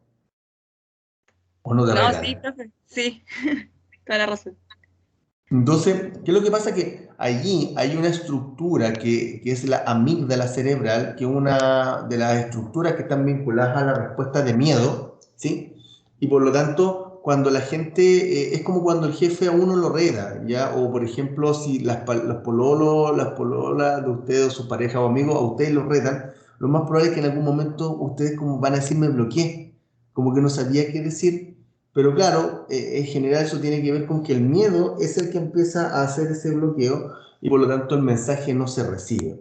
¿O no te no, sí, retan? profe, sí, toda la razón. Entonces, ¿qué es lo que pasa? Que allí hay una estructura que es la amígdala cerebral, que es una de las estructuras que están vinculadas a la respuesta de miedo, ¿sí? Y por lo tanto, cuando la gente, es como cuando el jefe a uno lo reta, ¿ya? O por ejemplo, si las pololas de ustedes o su pareja o amigos a ustedes los retan, lo más probable es que en algún momento ustedes como van a decir me bloqueé, como que no sabía qué decir. Pero claro, en general eso tiene que ver con que el miedo es el que empieza a hacer ese bloqueo y por lo tanto el mensaje no se recibe.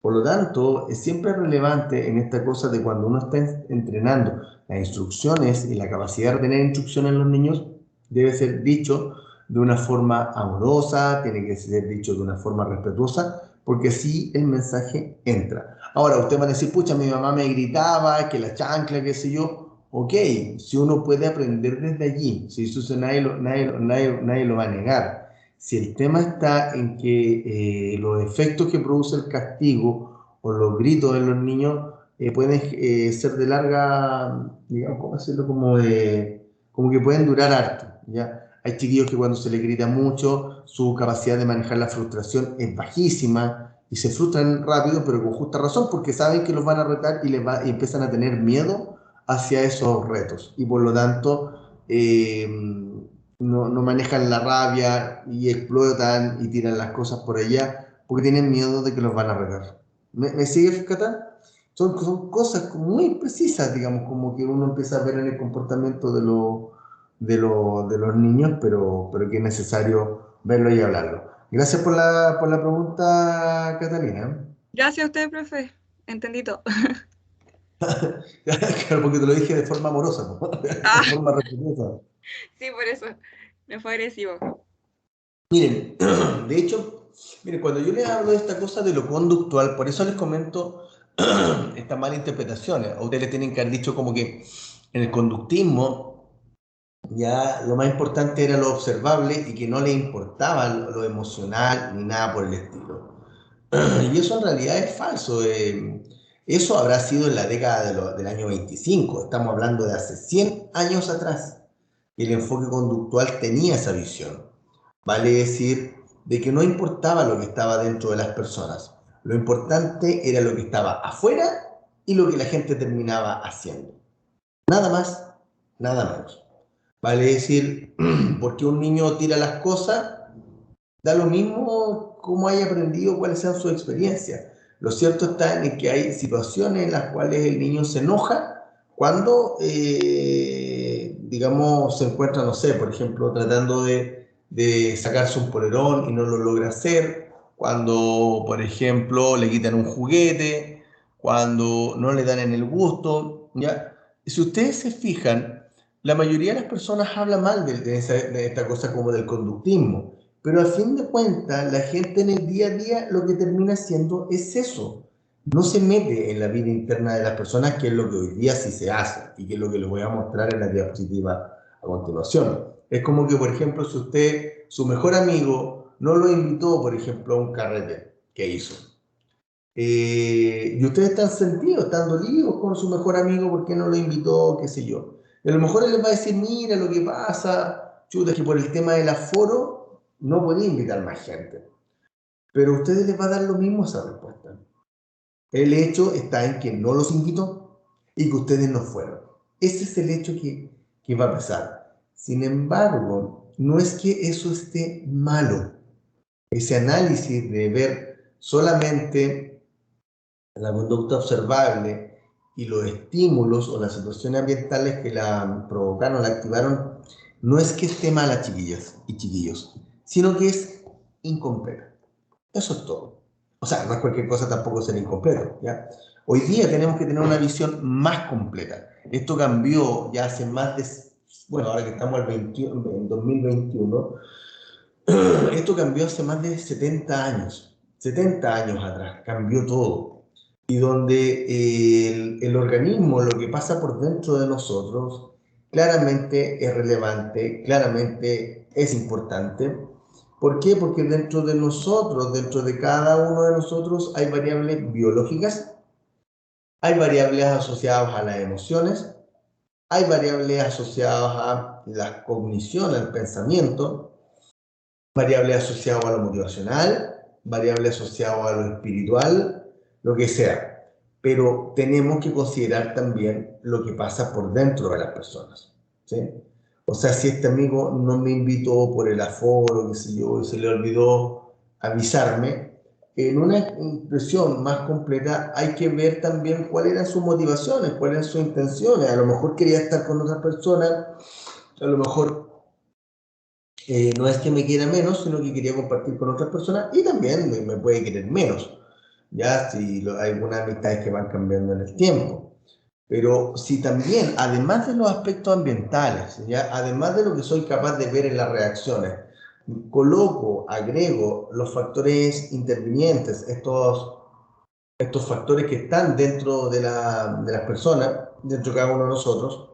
Por lo tanto, es siempre relevante en esta cosa de cuando uno está entrenando las instrucciones y la capacidad de tener instrucciones en los niños, debe ser dicho de una forma amorosa, tiene que ser dicho de una forma respetuosa, porque así el mensaje entra. Ahora, usted va a decir, pucha, mi mamá me gritaba, que la chancla, qué sé yo. Ok, si uno puede aprender desde allí, si eso nadie lo va a negar. Si el tema está en que los efectos que produce el castigo o los gritos de los niños pueden ser de larga, digamos, ¿cómo decirlo? Como que pueden durar harto, ¿ya? Hay chiquillos que cuando se les grita mucho, su capacidad de manejar la frustración es bajísima y se frustran rápido, pero con justa razón, porque saben que los van a retar y empiezan a tener miedo hacia esos retos. Y por lo tanto, no manejan la rabia y explotan y tiran las cosas por allá porque tienen miedo de que los van a retar. ¿Me sigue, Cata? Son cosas muy precisas, digamos, como que uno empieza a ver en el comportamiento de los niños, pero que es necesario verlo y hablarlo. Gracias por la pregunta, Catalina. Gracias a usted, profe. Entendí todo. Claro, porque te lo dije de forma amorosa, ¿no? De Ah, forma respetuosa. sí, por eso. No fue agresivo. Miren, de hecho, miren, cuando yo les hablo de esta cosa de lo conductual, por eso les comento estas malas interpretaciones. A ustedes les tienen que haber dicho como que en el conductismo ya lo más importante era lo observable y que no les importaba lo emocional ni nada por el estilo. Y eso en realidad es falso. Eso habrá sido en la década del año 25. Estamos hablando de hace 100 años atrás. Y el enfoque conductual tenía esa visión. Vale decir, de que no importaba lo que estaba dentro de las personas. Lo importante era lo que estaba afuera y lo que la gente terminaba haciendo. Nada más, nada menos. Vale decir, porque un niño tira las cosas, da lo mismo cómo haya aprendido, cuáles sean sus experiencias. Lo cierto está en que hay situaciones en las cuales el niño se enoja cuando, digamos, se encuentra, no sé, por ejemplo, tratando de sacarse un polerón y no lo logra hacer, cuando, por ejemplo, le quitan un juguete, cuando no le dan en el gusto, ¿ya? Si ustedes se fijan, la mayoría de las personas habla mal de esta cosa como del conductismo. Pero a fin de cuentas, la gente en el día a día lo que termina haciendo es eso. No se mete en la vida interna de las personas, que es lo que hoy día sí se hace y que es lo que les voy a mostrar en la diapositiva a continuación. Es como que, por ejemplo, si usted, su mejor amigo, no lo invitó, por ejemplo, a un carrete que hizo. Y ustedes están sentidos, están dolidos con su mejor amigo porque no lo invitó, qué sé yo. Y a lo mejor él les va a decir, mira lo que pasa, chuta, es que por el tema del aforo no podía invitar más gente. Pero a ustedes les va a dar lo mismo esa respuesta. El hecho está en que no los invitó y que ustedes no fueron. Ese es el hecho que va a pasar. Sin embargo, no es que eso esté malo. Ese análisis de ver solamente la conducta observable y los estímulos o las situaciones ambientales que la provocaron, la activaron, no es que esté mala, chiquillas y chiquillos, sino que es incompleta. Eso es todo. O sea, no es cualquier cosa tampoco ser incompleto, ¿ya? Hoy día tenemos que tener una visión más completa. Esto cambió ya hace más de, bueno, ahora que estamos en 2021, esto cambió hace más de 70 años atrás, cambió todo. Y donde el organismo, lo que pasa por dentro de nosotros, claramente es relevante, claramente es importante. ¿Por qué? Porque dentro de nosotros, dentro de cada uno de nosotros, hay variables biológicas, hay variables asociadas a las emociones, hay variables asociadas a la cognición, al pensamiento, variables asociadas a lo motivacional, variables asociadas a lo espiritual, lo que sea. Pero tenemos que considerar también lo que pasa por dentro de las personas, ¿sí? O sea, si este amigo no me invitó por el aforo, qué sé yo, y se le olvidó avisarme, en una impresión más completa hay que ver también cuáles eran sus motivaciones, cuáles eran sus intenciones. A lo mejor quería estar con otras personas, a lo mejor no es que me quiera menos, sino que quería compartir con otras personas y también me puede querer menos, ya si hay algunas amistades que van cambiando en el tiempo. Pero si también, además de los aspectos ambientales, ¿ya? Además de lo que soy capaz de ver en las reacciones, agrego los factores intervinientes, estos factores que están dentro de las personas, dentro de cada uno de nosotros,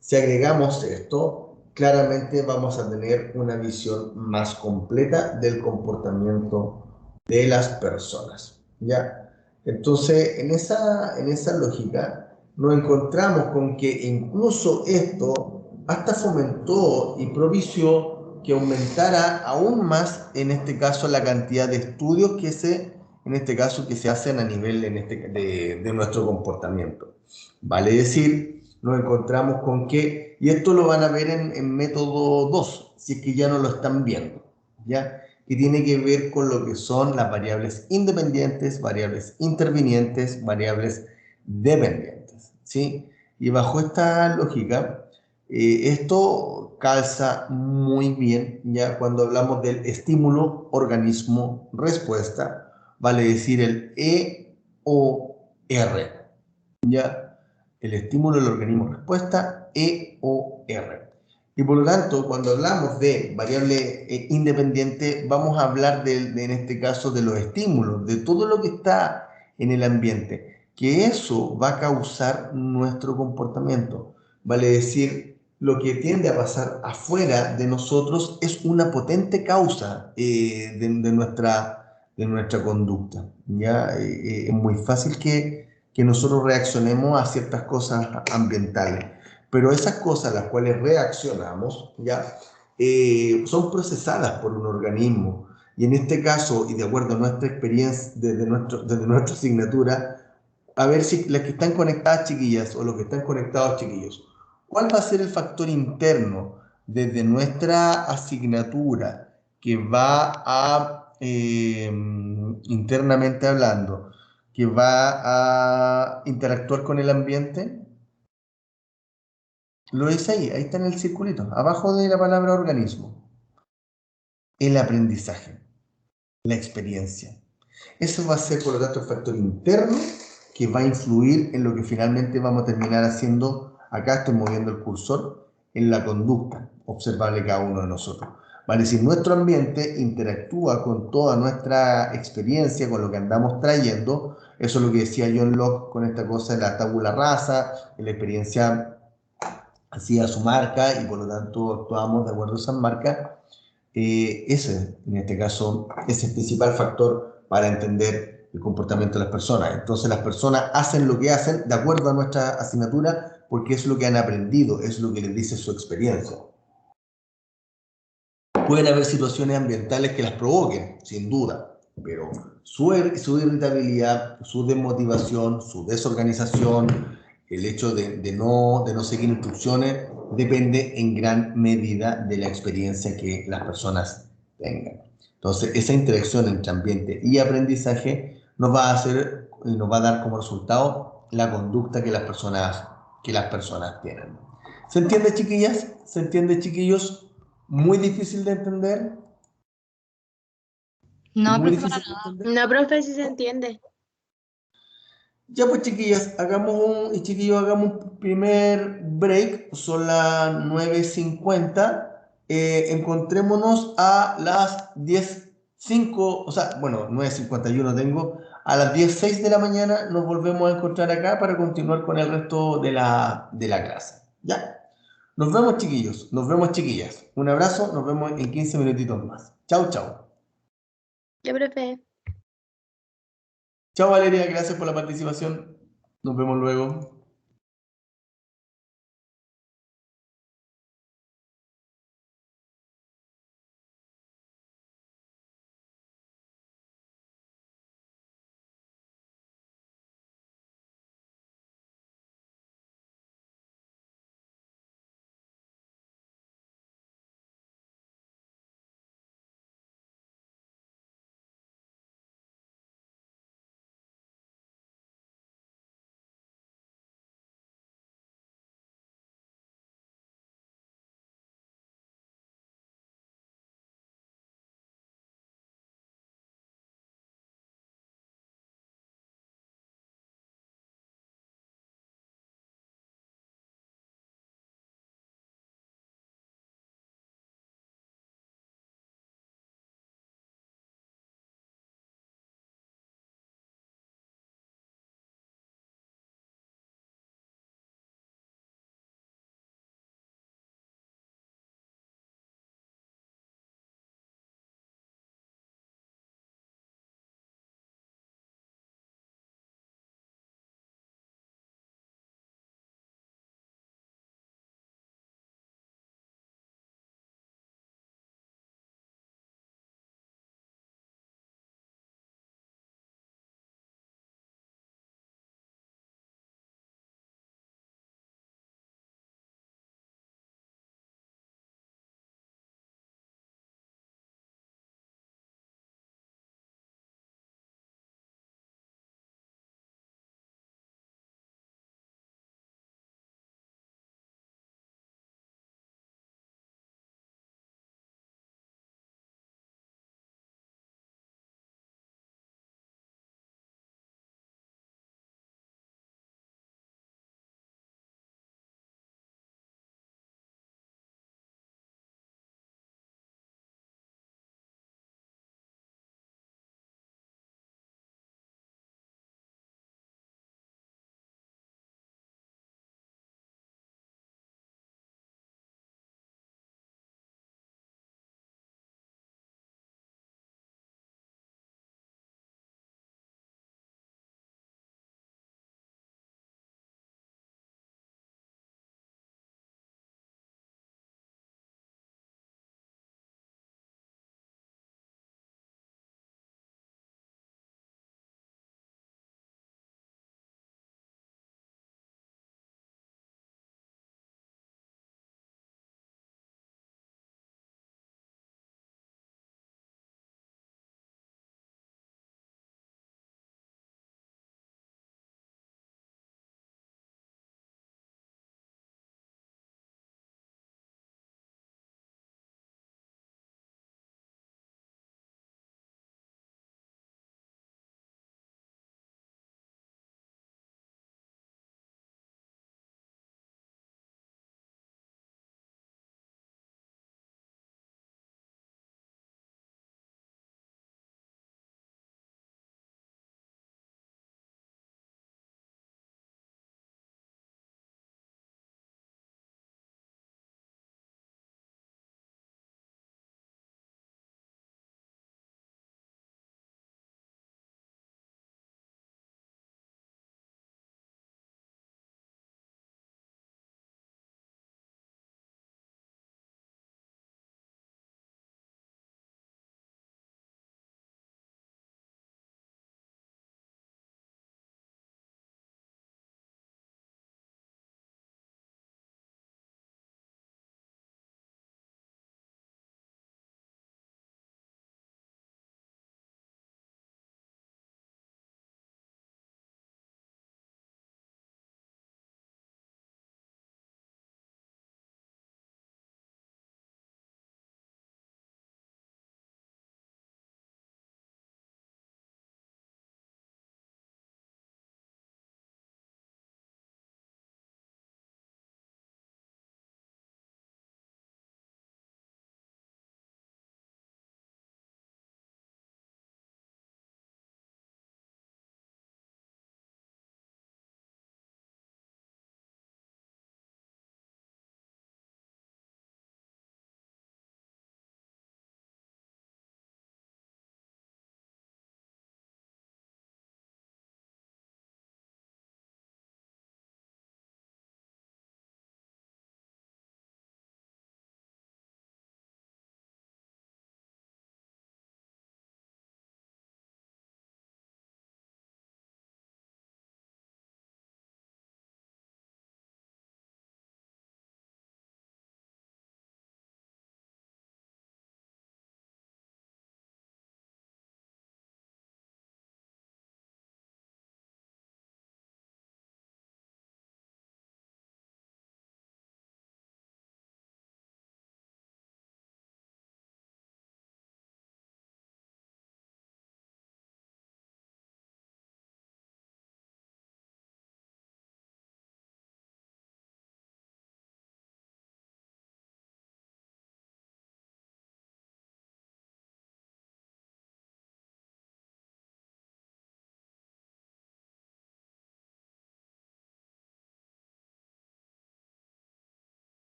si agregamos esto, claramente vamos a tener una visión más completa del comportamiento de las personas, ¿ya? Entonces, en esa lógica, nos encontramos con que incluso esto hasta fomentó y propició que aumentara aún más, en este caso, la cantidad de estudios que en este caso, que se hacen a nivel de nuestro comportamiento. Vale decir, nos encontramos con que, y esto lo van a ver en método 2 si es que ya no lo están viendo, ¿ya? Que tiene que ver con lo que son las variables independientes, variables intervinientes, variables dependientes, ¿sí? Y bajo esta lógica, esto calza muy bien, ya cuando hablamos del estímulo, organismo, respuesta, vale decir el EOR, ya el estímulo del organismo respuesta, EOR. Y por lo tanto, cuando hablamos de variable independiente, vamos a hablar en este caso de los estímulos, de todo lo que está en el ambiente, que eso va a causar nuestro comportamiento. Vale decir, lo que tiende a pasar afuera de nosotros es una potente causa de nuestra conducta. ¿Ya? Es muy fácil que nosotros reaccionemos a ciertas cosas ambientales. Pero esas cosas a las cuales reaccionamos, ¿ya? Son procesadas por un organismo. Y en este caso, y de acuerdo a nuestra experiencia, desde nuestra asignatura, a ver si las que están conectadas chiquillas o los que están conectados chiquillos, ¿cuál va a ser el factor interno desde nuestra asignatura que va a, internamente hablando, que va a interactuar con el ambiente? Lo es ahí está en el circulito, abajo de la palabra organismo. El aprendizaje, la experiencia. Eso va a ser, por lo tanto, el factor interno que va a influir en lo que finalmente vamos a terminar haciendo. Acá estoy moviendo el cursor en la conducta observable cada uno de nosotros. Vale, si nuestro ambiente interactúa con toda nuestra experiencia, con lo que andamos trayendo, eso es lo que decía John Locke con esta cosa de la tabula rasa, de la experiencia hacía su marca y por lo tanto actuamos de acuerdo a esa marca. Ese, en este caso, es el principal factor para entender el comportamiento de las personas. Entonces, las personas hacen lo que hacen de acuerdo a nuestra asignatura porque es lo que han aprendido, es lo que les dice su experiencia. Pueden haber situaciones ambientales que las provoquen, sin duda, pero su irritabilidad, su desmotivación, su desorganización, el hecho de no seguir instrucciones, depende en gran medida de la experiencia que las personas tengan. Entonces, esa interacción entre ambiente y aprendizaje nos va a hacer y nos va a dar como resultado la conducta que las personas tienen. ¿Se entiende, chiquillas? ¿Se entiende, chiquillos? Muy difícil de entender. No, Muy profe, para difícil de nada. entender. No, profe, si se entiende. Ya pues, chiquillas, y chiquillos, hagamos un primer break. Son las 9:50. Encontrémonos a las 10:05, o sea, bueno, 9:51 tengo. A las 10:06 de la mañana nos volvemos a encontrar acá para continuar con el resto de la clase. ¿Ya? Nos vemos, chiquillos. Nos vemos, chiquillas. Un abrazo. Nos vemos en 15 minutitos más. Chau, chau. Ya, profe. Chao, Valeria. Gracias por la participación. Nos vemos luego.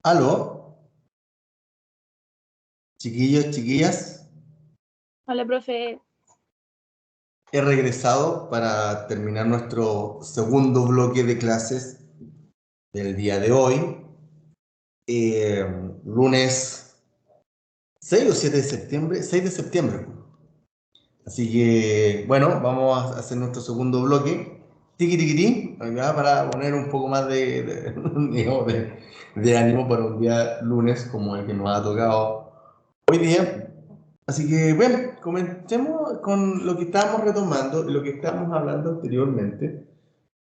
¿Aló? Chiquillos, chiquillas, Hola, profe. he regresado para terminar nuestro segundo bloque de clases del día de hoy, lunes 6 o 7 de septiembre, 6 de septiembre. Así que, bueno, vamos a hacer nuestro segundo bloque, tiquitiquití, acá para poner un poco más digamos, de ánimo para un día lunes como el que nos ha tocado hoy día. Así que, bueno, comencemos con lo que estábamos retomando, lo que estábamos hablando anteriormente,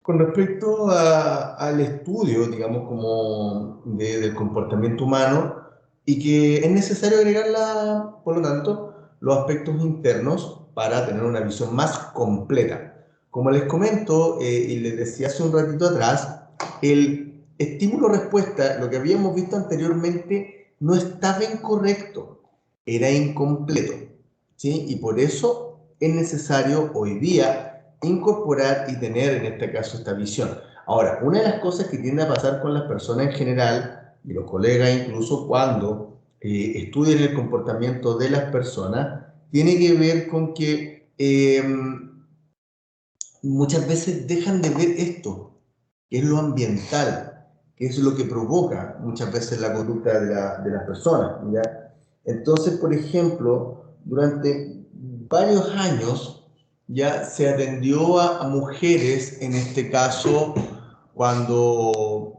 con respecto al estudio, digamos, como del comportamiento humano, y que es necesario agregarla, por lo tanto, los aspectos internos para tener una visión más completa. Como les comento, y les decía hace un ratito atrás, el estímulo-respuesta, lo que habíamos visto anteriormente, no estaba incorrecto, era incompleto, ¿sí? Y por eso es necesario hoy día incorporar y tener en este caso esta visión. Ahora, una de las cosas que tiende a pasar con las personas en general, y los colegas incluso cuando estudian el comportamiento de las personas, tiene que ver con que muchas veces dejan de ver esto, que es lo ambiental, que es lo que provoca muchas veces la conducta de las personas, ¿ya? Entonces, por ejemplo, durante varios años ya se atendió a mujeres, en este caso, cuando...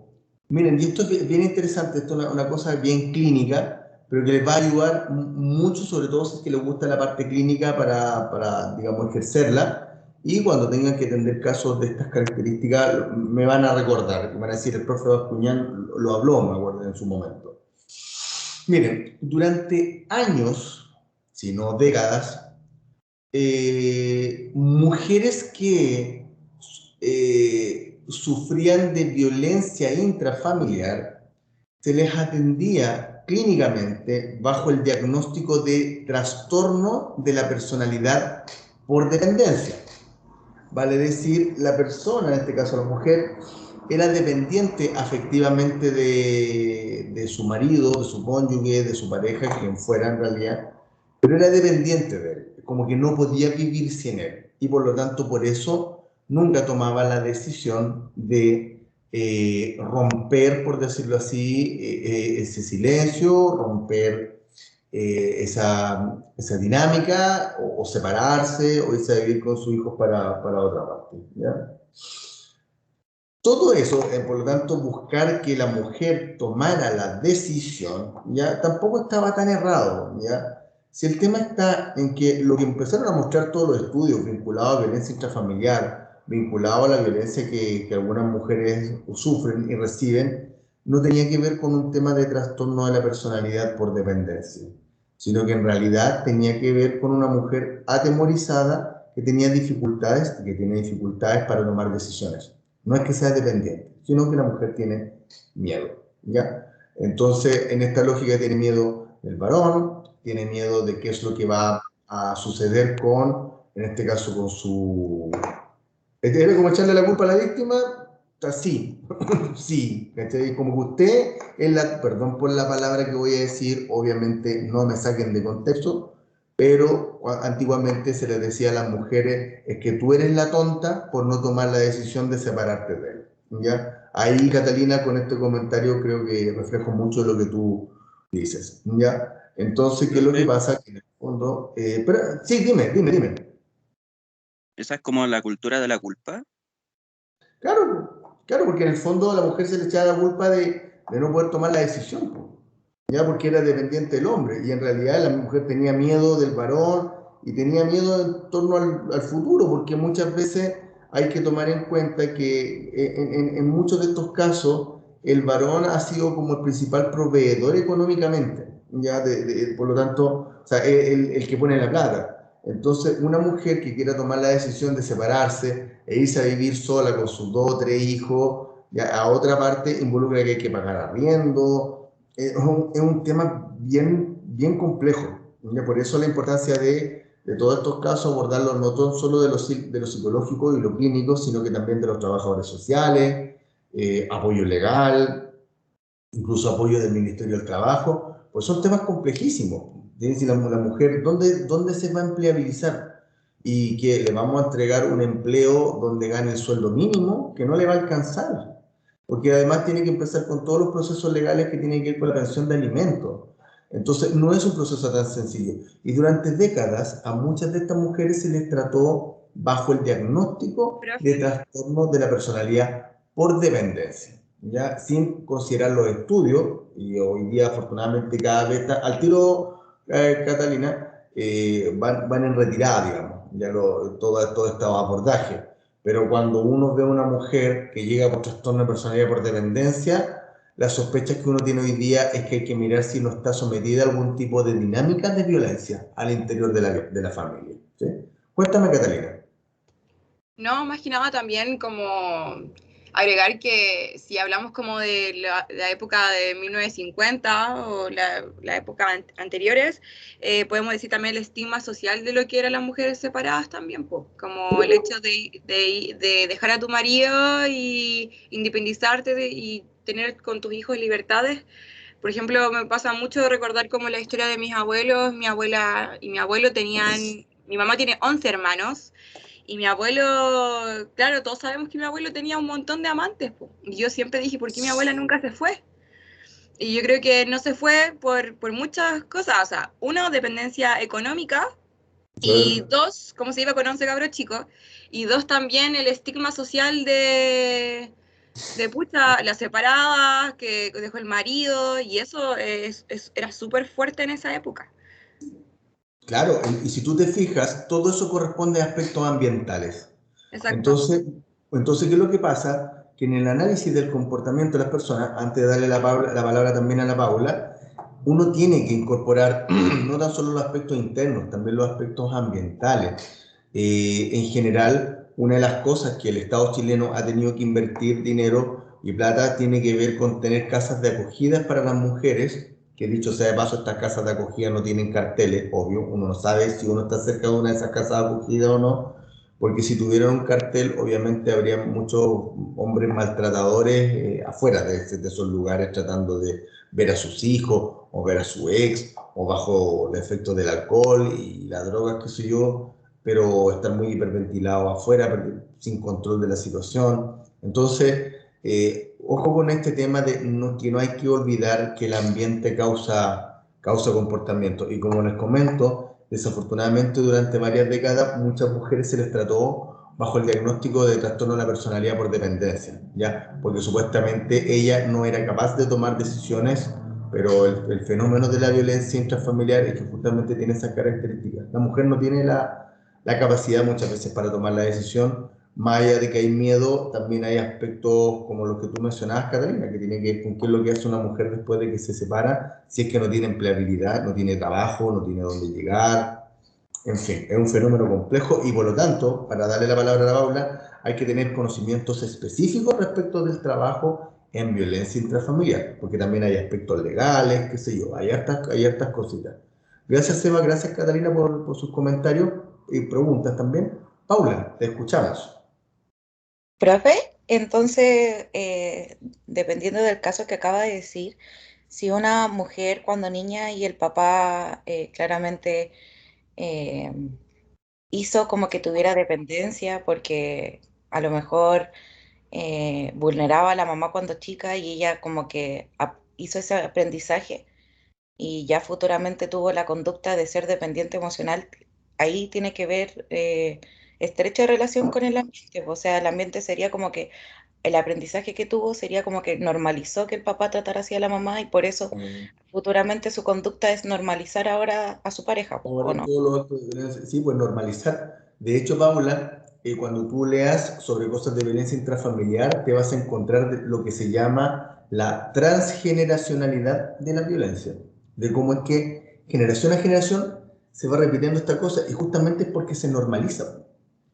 Miren, y esto es bien interesante, esto es una cosa bien clínica, pero que les va a ayudar mucho, sobre todo si es que les gusta la parte clínica para digamos, ejercerla. Y cuando tengan que atender casos de estas características, me van a recordar, me van a decir, el profe Bascuñán lo habló, me acuerdo, en su momento. Miren, durante años, si no décadas, mujeres que sufrían de violencia intrafamiliar, se les atendía clínicamente bajo el diagnóstico de trastorno de la personalidad por dependencia. Vale decir, la persona, en este caso la mujer, era dependiente afectivamente de su marido, de su cónyuge, de su pareja, quien fuera en realidad, pero era dependiente de él, como que no podía vivir sin él. Y por lo tanto, por eso nunca tomaba la decisión de romper, por decirlo así, ese silencio, romper esa dinámica o separarse o irse a vivir con sus hijos para otra parte, ¿ya? Todo eso, por lo tanto, buscar que la mujer tomara la decisión, ¿ya? Tampoco estaba tan errado, ¿ya? Si el tema está en que lo que empezaron a mostrar todos los estudios vinculados a violencia intrafamiliar, vinculado a la violencia que algunas mujeres sufren y reciben, no tenía que ver con un tema de trastorno de la personalidad por dependencia, sino que en realidad tenía que ver con una mujer atemorizada que tenía dificultades y que tiene dificultades para tomar decisiones. No es que sea dependiente, sino que la mujer tiene miedo, ¿ya? Entonces, en esta lógica tiene miedo del varón, tiene miedo de qué es lo que va a suceder con, en este caso, con su... ¿Es como echarle la culpa a la víctima? Sí, sí, ¿cachai? Como que usted, perdón por la palabra que voy a decir, obviamente no me saquen de contexto, pero antiguamente se les decía a las mujeres, es que tú eres la tonta por no tomar la decisión de separarte de él, ¿ya? Ahí, Catalina, con este comentario creo que reflejo mucho lo que tú dices, ¿ya? Entonces, ¿qué es lo que pasa? Que en el fondo... pero, sí, dime. Esa es como la cultura de la culpa. Claro, porque en el fondo a la mujer se le echaba la culpa de no poder tomar la decisión, ya porque era dependiente del hombre, y en realidad la mujer tenía miedo del varón y tenía miedo en torno al futuro, porque muchas veces hay que tomar en cuenta que en muchos de estos casos el varón ha sido como el principal proveedor económicamente, ya por lo tanto, o sea, el que pone la plata. Entonces, una mujer que quiera tomar la decisión de separarse e irse a vivir sola con sus 2 o 3 hijos, ya a otra parte involucra que hay que pagar arriendo. Es un tema bien complejo. ¿Ya? Por eso la importancia de todos estos casos abordarlos no solo de lo psicológico y lo clínico, sino que también de los trabajadores sociales, apoyo legal, incluso apoyo del Ministerio del Trabajo, pues son temas complejísimos. Es decir, la mujer, ¿dónde se va a empleabilizar? Y que le vamos a entregar un empleo donde gane el sueldo mínimo, que no le va a alcanzar, porque además tiene que empezar con todos los procesos legales que tienen que ver con la pensión de alimentos. Entonces, no es un proceso tan sencillo. Y durante décadas, a muchas de estas mujeres se les trató bajo el diagnóstico de trastorno de la personalidad por dependencia, ya sin considerar los estudios, y hoy día afortunadamente cada vez está, al tiro, Catalina, van en retirada, digamos, ya todo estos abordajes. Pero cuando uno ve a una mujer que llega por trastorno de personalidad por dependencia, las sospechas que uno tiene hoy día es que hay que mirar si no está sometida a algún tipo de dinámica de violencia al interior de la familia, ¿sí? Cuéntame, Catalina. No, más que nada también como agregar que si hablamos como de la época de 1950 o la época anteriores, podemos decir también el estigma social de lo que eran las mujeres separadas también, pues, como el hecho de dejar a tu marido y independizarte y tener con tus hijos libertades. Por ejemplo, me pasa mucho recordar como la historia de mis abuelos, mi abuela y mi abuelo mi mamá tiene 11 hermanos, y mi abuelo, claro, todos sabemos que mi abuelo tenía un montón de amantes, po. Y yo siempre dije, ¿por qué mi abuela nunca se fue? Y yo creo que no se fue por muchas cosas, o sea, uno, dependencia económica, y dos, como se iba con 11 cabros chicos, y dos, también el estigma social de pucha, la separada, que dejó el marido, y eso era súper fuerte en esa época. Claro, y si tú te fijas, todo eso corresponde a aspectos ambientales. Exacto. Entonces, ¿qué es lo que pasa? Que en el análisis del comportamiento de las personas, antes de darle la palabra también a la Paula, uno tiene que incorporar no tan solo los aspectos internos, también los aspectos ambientales. En general, una de las cosas que el Estado chileno ha tenido que invertir dinero y plata tiene que ver con tener casas de acogida para las mujeres, que dicho sea de paso, estas casas de acogida no tienen carteles, obvio, uno no sabe si uno está cerca de una de esas casas de acogida o no, porque si tuvieran un cartel, obviamente habría muchos hombres maltratadores afuera de esos lugares tratando de ver a sus hijos o ver a su ex o bajo el efecto del alcohol y las drogas, qué sé yo, pero están muy hiperventilados afuera, sin control de la situación. Entonces, ojo con este tema de que no hay que olvidar que el ambiente causa comportamiento. Y como les comento, desafortunadamente durante varias décadas muchas mujeres se les trató bajo el diagnóstico de trastorno de la personalidad por dependencia, ¿ya? Porque supuestamente ella no era capaz de tomar decisiones, pero el fenómeno de la violencia intrafamiliar es que justamente tiene esas características. La mujer no tiene la capacidad muchas veces para tomar la decisión. Más allá de que hay miedo, también hay aspectos como los que tú mencionabas, Catalina, que tiene que ver con qué es lo que hace una mujer después de que se separa, si es que no tiene empleabilidad, no tiene trabajo, no tiene dónde llegar. En fin, es un fenómeno complejo y por lo tanto, para darle la palabra a la Paula, hay que tener conocimientos específicos respecto del trabajo en violencia intrafamiliar, porque también hay aspectos legales, qué sé yo, hay hartas cositas. Gracias, Seba, gracias, Catalina, por sus comentarios y preguntas también. Paula, te escuchamos. Profe, entonces, dependiendo del caso que acaba de decir, si una mujer cuando niña y el papá claramente eh, hizo como que tuviera dependencia porque a lo mejor vulneraba a la mamá cuando chica y ella como que hizo ese aprendizaje y ya futuramente tuvo la conducta de ser dependiente emocional, ahí tiene que ver estrecha relación con el ambiente. O sea, el ambiente sería como que el aprendizaje que tuvo sería como que normalizó que el papá tratara así a la mamá y por eso futuramente su conducta es normalizar ahora a su pareja, ¿o Ahora no? todos los actos de violencia, sí, pues normalizar. De hecho, Paula, cuando tú leas sobre cosas de violencia intrafamiliar, te vas a encontrar lo que se llama la transgeneracionalidad de la violencia, de cómo es que generación a generación se va repitiendo esta cosa y justamente es porque se normaliza,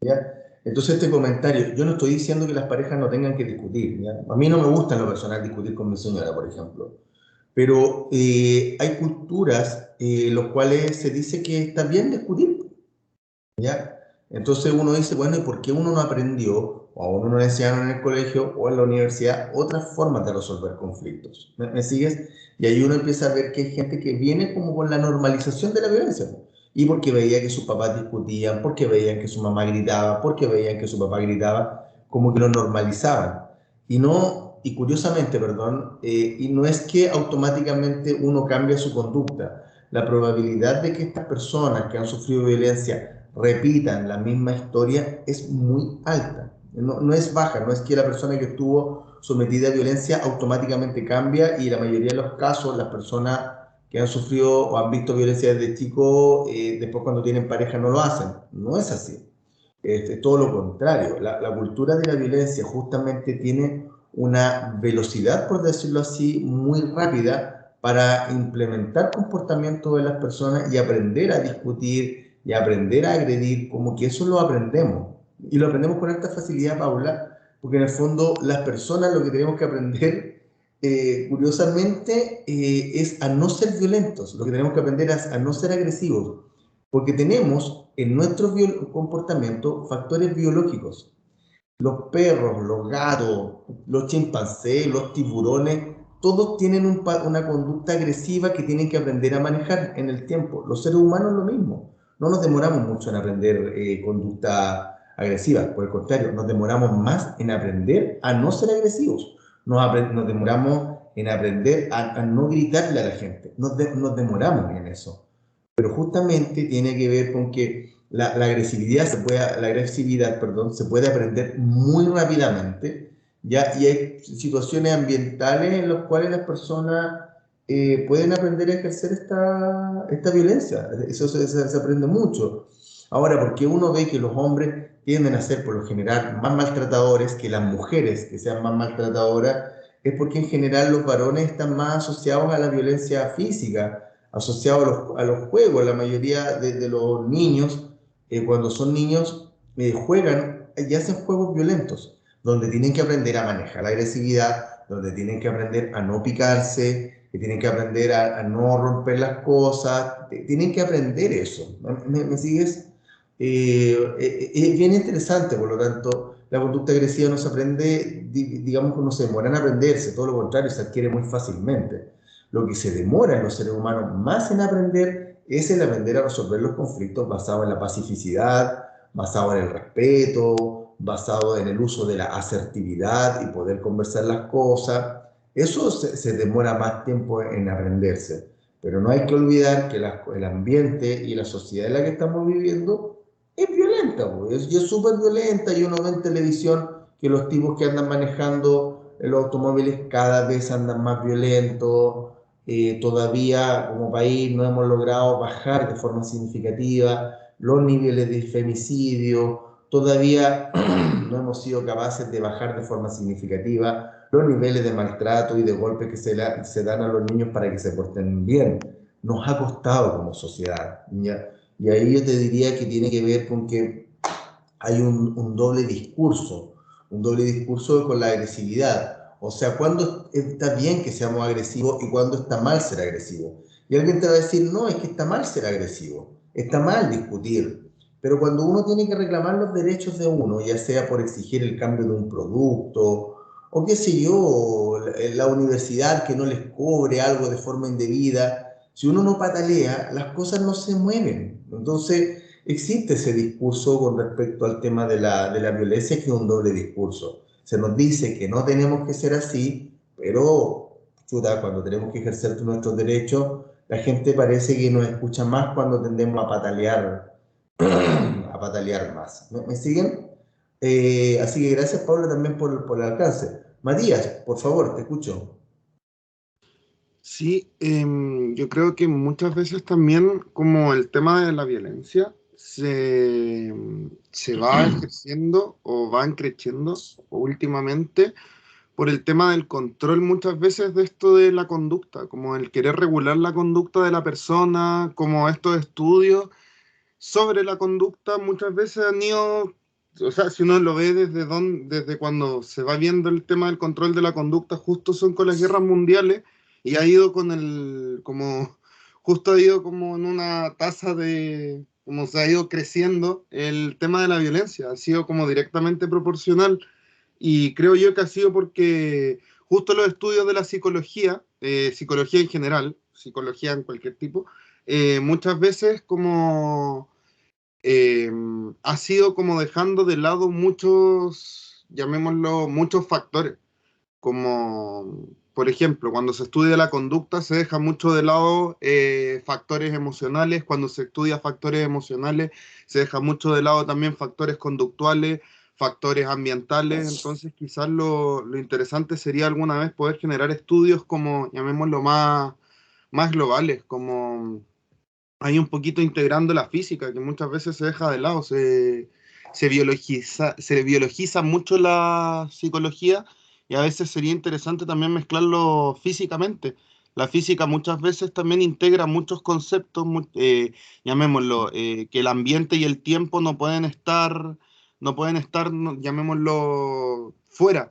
¿ya? Entonces este comentario, yo no estoy diciendo que las parejas no tengan que discutir, ¿ya? A mí no me gusta en lo personal discutir con mi señora, por ejemplo, pero hay culturas en las cuales se dice que está bien discutir, ¿ya? Entonces uno dice, bueno, ¿y por qué uno no aprendió o a uno no le enseñaron en el colegio o en la universidad otras formas de resolver conflictos. ¿Me sigues? Y ahí uno empieza a ver que hay gente que viene como con la normalización de la violencia, po. Y porque veía que sus papás discutían, porque veían que su mamá gritaba, porque veían que su papá gritaba, como que lo normalizaban. Y no, y curiosamente, perdón, y no es que automáticamente uno cambie su conducta. La probabilidad de que estas personas que han sufrido violencia repitan la misma historia es muy alta. No es baja, no es que la persona que estuvo sometida a violencia automáticamente cambia y la mayoría de los casos las personas que han sufrido o han visto violencia desde chico, después cuando tienen pareja no lo hacen. No es así. Todo lo contrario. La cultura de la violencia justamente tiene una velocidad, por decirlo así, muy rápida para implementar comportamientos de las personas y aprender a discutir y aprender a agredir, como que eso lo aprendemos. Y lo aprendemos con esta facilidad, Paula, porque en el fondo las personas lo que tenemos que aprender, curiosamente, es a no ser violentos. Lo que tenemos que aprender es a no ser agresivos, porque tenemos en nuestro comportamiento factores biológicos. Los perros, los gatos, los chimpancés, los tiburones, todos tienen una conducta agresiva que tienen que aprender a manejar en el tiempo. Los seres humanos lo mismo. No nos demoramos mucho en aprender conducta agresiva. Por el contrario, nos demoramos más en aprender a no ser agresivos. Nos demoramos en aprender a no gritarle a la gente. Nos demoramos en eso. Pero justamente tiene que ver con que la agresividad se puede aprender muy rápidamente, ¿ya? Y hay situaciones ambientales en las cuales las personas pueden aprender a ejercer esta violencia. Eso se aprende mucho. Ahora, porque uno ve que los hombres tienden a ser por lo general más maltratadores que las mujeres que sean más maltratadoras, es porque en general los varones están más asociados a la violencia física, asociados a los juegos. La mayoría de los niños, cuando son niños, juegan y hacen juegos violentos, donde tienen que aprender a manejar la agresividad, donde tienen que aprender a no picarse, que tienen que aprender a no romper las cosas, tienen que aprender eso. ¿Me sigues? Es bien interesante, por lo tanto, la conducta agresiva no se aprende, digamos que no se demora en aprenderse, todo lo contrario, se adquiere muy fácilmente. Lo que se demora en los seres humanos más en aprender es el aprender a resolver los conflictos basado en la pacificidad, basado en el respeto, basado en el uso de la asertividad y poder conversar las cosas. Eso se demora más tiempo en aprenderse. Pero no hay que olvidar que el ambiente y la sociedad en la que estamos viviendo es violenta, y es súper violenta, y uno ve en televisión que los tipos que andan manejando los automóviles cada vez andan más violentos. Todavía como país no hemos logrado bajar de forma significativa los niveles de femicidio, todavía no hemos sido capaces de bajar de forma significativa los niveles de maltrato y de golpes que se dan a los niños para que se porten bien. Nos ha costado como sociedad, ¿ya? Y ahí yo te diría que tiene que ver con que hay un doble discurso con la agresividad. O sea, cuándo está bien que seamos agresivos y cuándo está mal ser agresivo. Y alguien te va a decir, no, es que está mal ser agresivo, está mal discutir. Pero cuando uno tiene que reclamar los derechos de uno, ya sea por exigir el cambio de un producto, o qué sé yo, la universidad que no les cobre algo de forma indebida, si uno no patalea, las cosas no se mueven. Entonces, existe ese discurso con respecto al tema de la violencia, que es un doble discurso. Se nos dice que no tenemos que ser así, pero chuta, cuando tenemos que ejercer nuestros derechos, la gente parece que nos escucha más cuando tendemos a patalear más. ¿Me siguen? Así que gracias, Paula, también por el alcance. Matías, por favor, te escucho. Sí, yo creo que muchas veces también como el tema de la violencia se va ejerciendo o va creciendo últimamente por el tema del control muchas veces de esto de la conducta, como el querer regular la conducta de la persona, como estos estudios sobre la conducta muchas veces han ido, o sea, si uno lo ve desde cuando se va viendo el tema del control de la conducta, justo son con las guerras mundiales, y ha ido justo ha ido como en una tasa de como se ha ido creciendo el tema de la violencia, ha sido como directamente proporcional, y creo yo que ha sido porque justo los estudios de la psicología, psicología en general, psicología en cualquier tipo, muchas veces como ha sido como dejando de lado muchos, llamémoslo, muchos factores, como por ejemplo, cuando se estudia la conducta se deja mucho de lado factores emocionales, cuando se estudia factores emocionales se deja mucho de lado también factores conductuales, factores ambientales. Entonces quizás lo interesante sería alguna vez poder generar estudios como, llamémoslo, más globales, como hay un poquito integrando la física, que muchas veces se deja de lado, se biologiza mucho la psicología, y a veces sería interesante también mezclarlo físicamente. La física muchas veces también integra muchos conceptos, llamémoslo, que el ambiente y el tiempo no pueden estar, llamémoslo, fuera.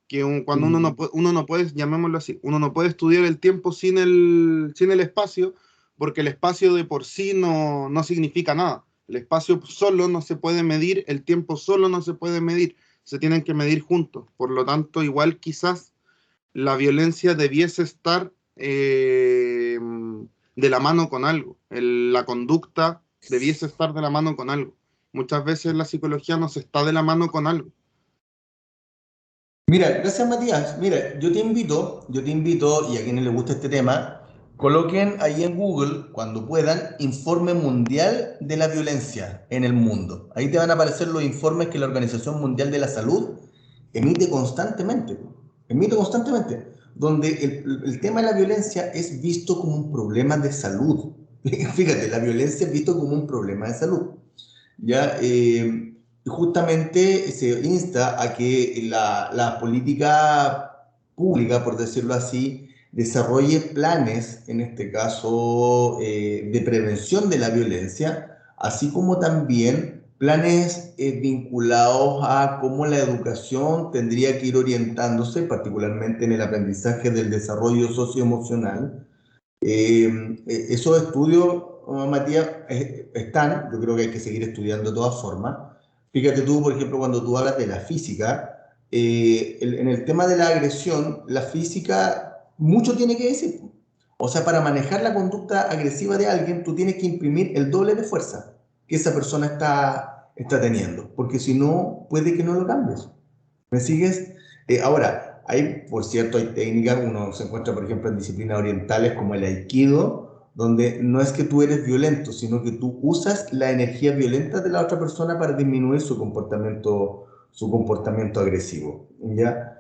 Que cuando uno no puede, llamémoslo así, uno no puede estudiar el tiempo sin el espacio, porque el espacio de por sí no significa nada. El espacio solo no se puede medir, el tiempo solo no se puede medir, se tienen que medir juntos. Por lo tanto, igual quizás la violencia debiese estar de la mano con algo, la conducta debiese estar de la mano con algo. Muchas veces la psicología no se está de la mano con algo. Mira, gracias Matías. Mira, yo te invito, y a quienes les gusta este tema, coloquen ahí en Google, cuando puedan, Informe Mundial de la Violencia en el Mundo. Ahí te van a aparecer los informes que la Organización Mundial de la Salud emite constantemente, donde el tema de la violencia es visto como un problema de salud. Fíjate, la violencia es visto como un problema de salud. ¿Ya? Justamente se insta a que la política pública, por decirlo así, desarrolle planes, en este caso, de prevención de la violencia, así como también planes vinculados a cómo la educación tendría que ir orientándose, particularmente en el aprendizaje del desarrollo socioemocional. Esos estudios, Matías, están, yo creo que hay que seguir estudiando de todas formas. Fíjate tú, por ejemplo, cuando tú hablas de la física, en el tema de la agresión, la física mucho tiene que decir. O sea, para manejar la conducta agresiva de alguien, tú tienes que imprimir el doble de fuerza que esa persona está teniendo, porque si no, puede que no lo cambies. ¿Me sigues? Ahora, por cierto, hay técnicas, uno se encuentra, por ejemplo, en disciplinas orientales como el Aikido, donde no es que tú eres violento, sino que tú usas la energía violenta de la otra persona para disminuir su comportamiento agresivo, ¿ya?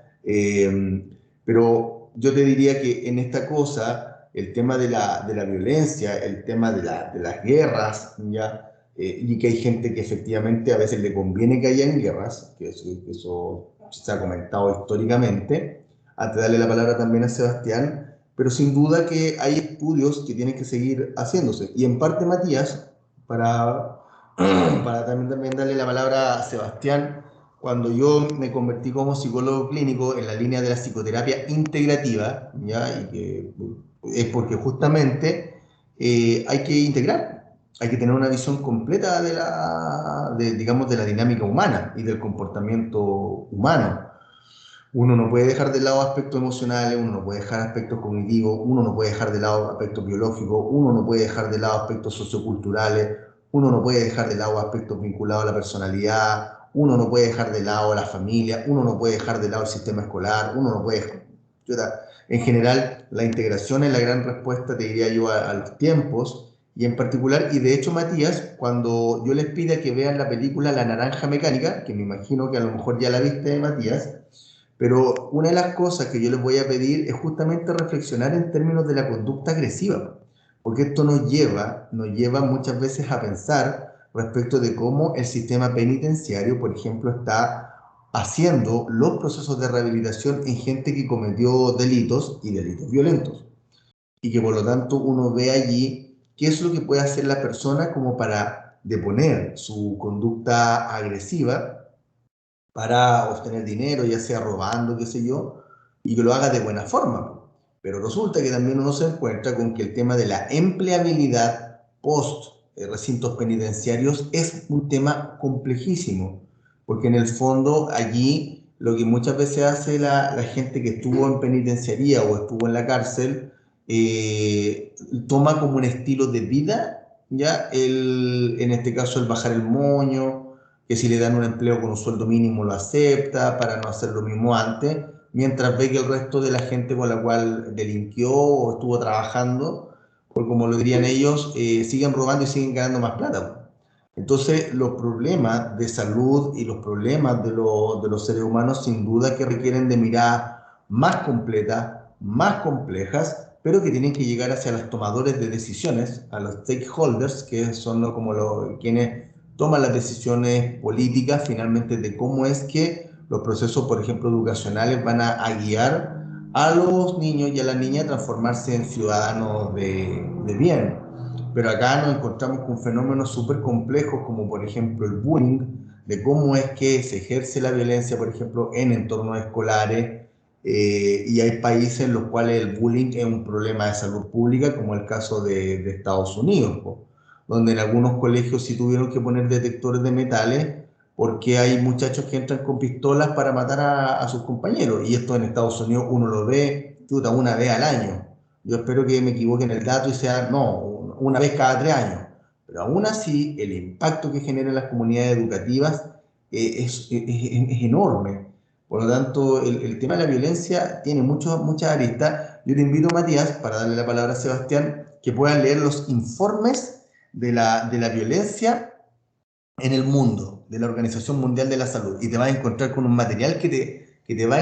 Pero yo te diría que en esta cosa, el tema de la violencia, el tema de las guerras, ¿ya? Y que hay gente que efectivamente a veces le conviene que haya guerras, que eso se ha comentado históricamente. Antes de darle la palabra también a Sebastián, pero sin duda que hay estudios que tienen que seguir haciéndose. Y en parte, Matías, para también darle la palabra a Sebastián, cuando yo me convertí como psicólogo clínico en la línea de la psicoterapia integrativa, ¿ya? Y que es porque justamente hay que integrar. Hay que tener una visión completa digamos, de la dinámica humana y del comportamiento humano. Uno no puede dejar de lado aspectos emocionales, uno no puede dejar aspectos cognitivos, uno no puede dejar de lado aspectos biológicos, uno no puede dejar de lado aspectos socioculturales, uno no puede dejar de lado aspectos vinculados a la personalidad, uno no puede dejar de lado a la familia, uno no puede dejar de lado el sistema escolar, uno no puede... En general, la integración es la gran respuesta, te diría yo, a los tiempos. Y en particular, y de hecho, Matías, cuando yo les pida que vean la película La Naranja Mecánica, que me imagino que a lo mejor ya la viste, Matías, pero una de las cosas que yo les voy a pedir es justamente reflexionar en términos de la conducta agresiva, porque esto nos lleva muchas veces a pensar respecto de cómo el sistema penitenciario, por ejemplo, está haciendo los procesos de rehabilitación en gente que cometió delitos y delitos violentos, y que por lo tanto uno ve allí qué es lo que puede hacer la persona como para deponer su conducta agresiva para obtener dinero, ya sea robando, qué sé yo, y que lo haga de buena forma. Pero resulta que también uno se encuentra con que el tema de la empleabilidad post recintos penitenciarios es un tema complejísimo, porque en el fondo allí lo que muchas veces hace la gente que estuvo en penitenciaría o estuvo en la cárcel, toma como un estilo de vida, ¿ya? En este caso el bajar el moño, que si le dan un empleo con un sueldo mínimo lo acepta para no hacer lo mismo antes, mientras ve que el resto de la gente con la cual delinquió o estuvo trabajando, pues como lo dirían ellos, siguen robando y siguen ganando más plata. Entonces, los problemas de salud y los problemas de los seres humanos, sin duda que requieren de miradas más completas, más complejas, pero que tienen que llegar hacia los tomadores de decisiones, a los stakeholders, que son como quienes toman las decisiones políticas finalmente de cómo es que los procesos, por ejemplo, educacionales van a guiar a los niños y a las niñas a transformarse en ciudadanos de bien. Pero acá nos encontramos con fenómenos súper complejos, como por ejemplo el bullying, de cómo es que se ejerce la violencia, por ejemplo, en entornos escolares, y hay países en los cuales el bullying es un problema de salud pública, como el caso de Estados Unidos, donde en algunos colegios sí tuvieron que poner detectores de metales porque hay muchachos que entran con pistolas para matar a sus compañeros, y esto en Estados Unidos uno lo ve una vez al año. Yo espero que me equivoque en el dato y sea, no, una vez cada 3 años. Pero aún así, el impacto que genera en las comunidades educativas es enorme. Por lo tanto, el tema de la violencia tiene muchas aristas. Yo te invito, Matías, para darle la palabra a Sebastián, que puedan leer los informes de la violencia en el mundo, de la Organización Mundial de la Salud, y te vas a encontrar con un material que te va a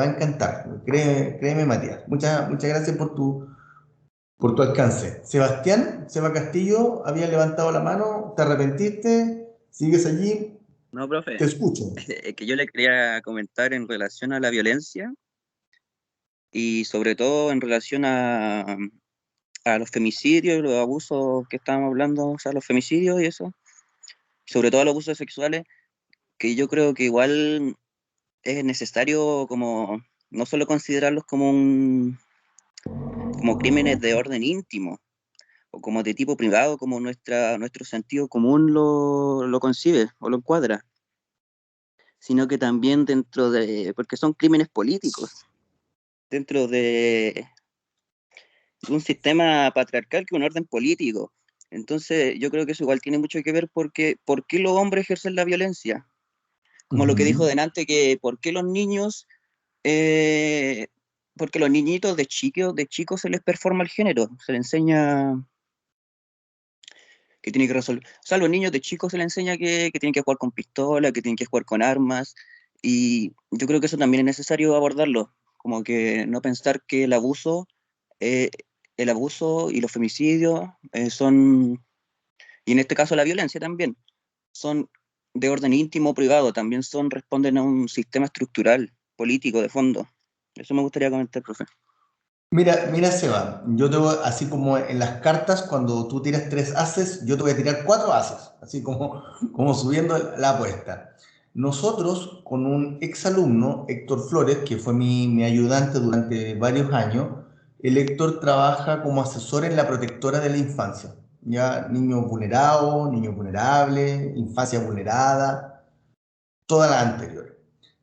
encantar. Créeme, Matías. Muchas gracias por tu alcance. Sebastián, Seba Castillo, había levantado la mano, ¿te arrepentiste? ¿Sigues allí? No, profe, Te escucho. es que yo le quería comentar en relación a la violencia y sobre todo en relación a los femicidios y los abusos que estábamos hablando, o sea, los femicidios y eso, sobre todo los abusos sexuales, que yo creo que igual es necesario como no solo considerarlos como crímenes de orden íntimo o como de tipo privado, como nuestro sentido común lo concibe o lo encuadra, sino que también porque son crímenes políticos, dentro de un sistema patriarcal que un orden político. Entonces yo creo que eso igual tiene mucho que ver porque ¿por qué los hombres ejercen la violencia? Como lo que dijo delante, que ¿por qué los niños, porque los niñitos de chicos se les performa el género, se les enseña que tienen que resolver, o sea, a los niños de chicos se les enseña que tienen que jugar con pistola, que tienen que jugar con armas, y yo creo que eso también es necesario abordarlo, como que no pensar que eh, el abuso y los femicidios son, y en este caso la violencia también, son de orden íntimo o privado, también responden a un sistema estructural, político, de fondo. Eso me gustaría comentar, profe. Mira, Seba, yo te voy, así como en las cartas, cuando tú tiras 3 ases, yo te voy a tirar 4 ases, así como subiendo la apuesta. Nosotros, con un exalumno, Héctor Flores, que fue mi ayudante durante varios años, el Héctor trabaja como asesor en la protectora de la infancia, ya niños vulnerados, niños vulnerables, infancia vulnerada, todas las anteriores,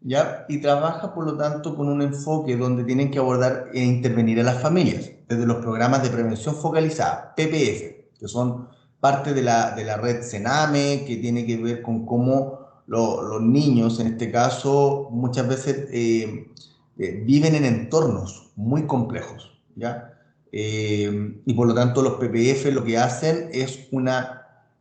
¿ya? Y trabaja, por lo tanto, con un enfoque donde tienen que abordar e intervenir a las familias, desde los programas de prevención focalizada, PPF, que son parte de la red Sename, que tiene que ver con cómo los niños, en este caso, muchas veces viven en entornos muy complejos, ¿ya? Y por lo tanto, los PPF lo que hacen es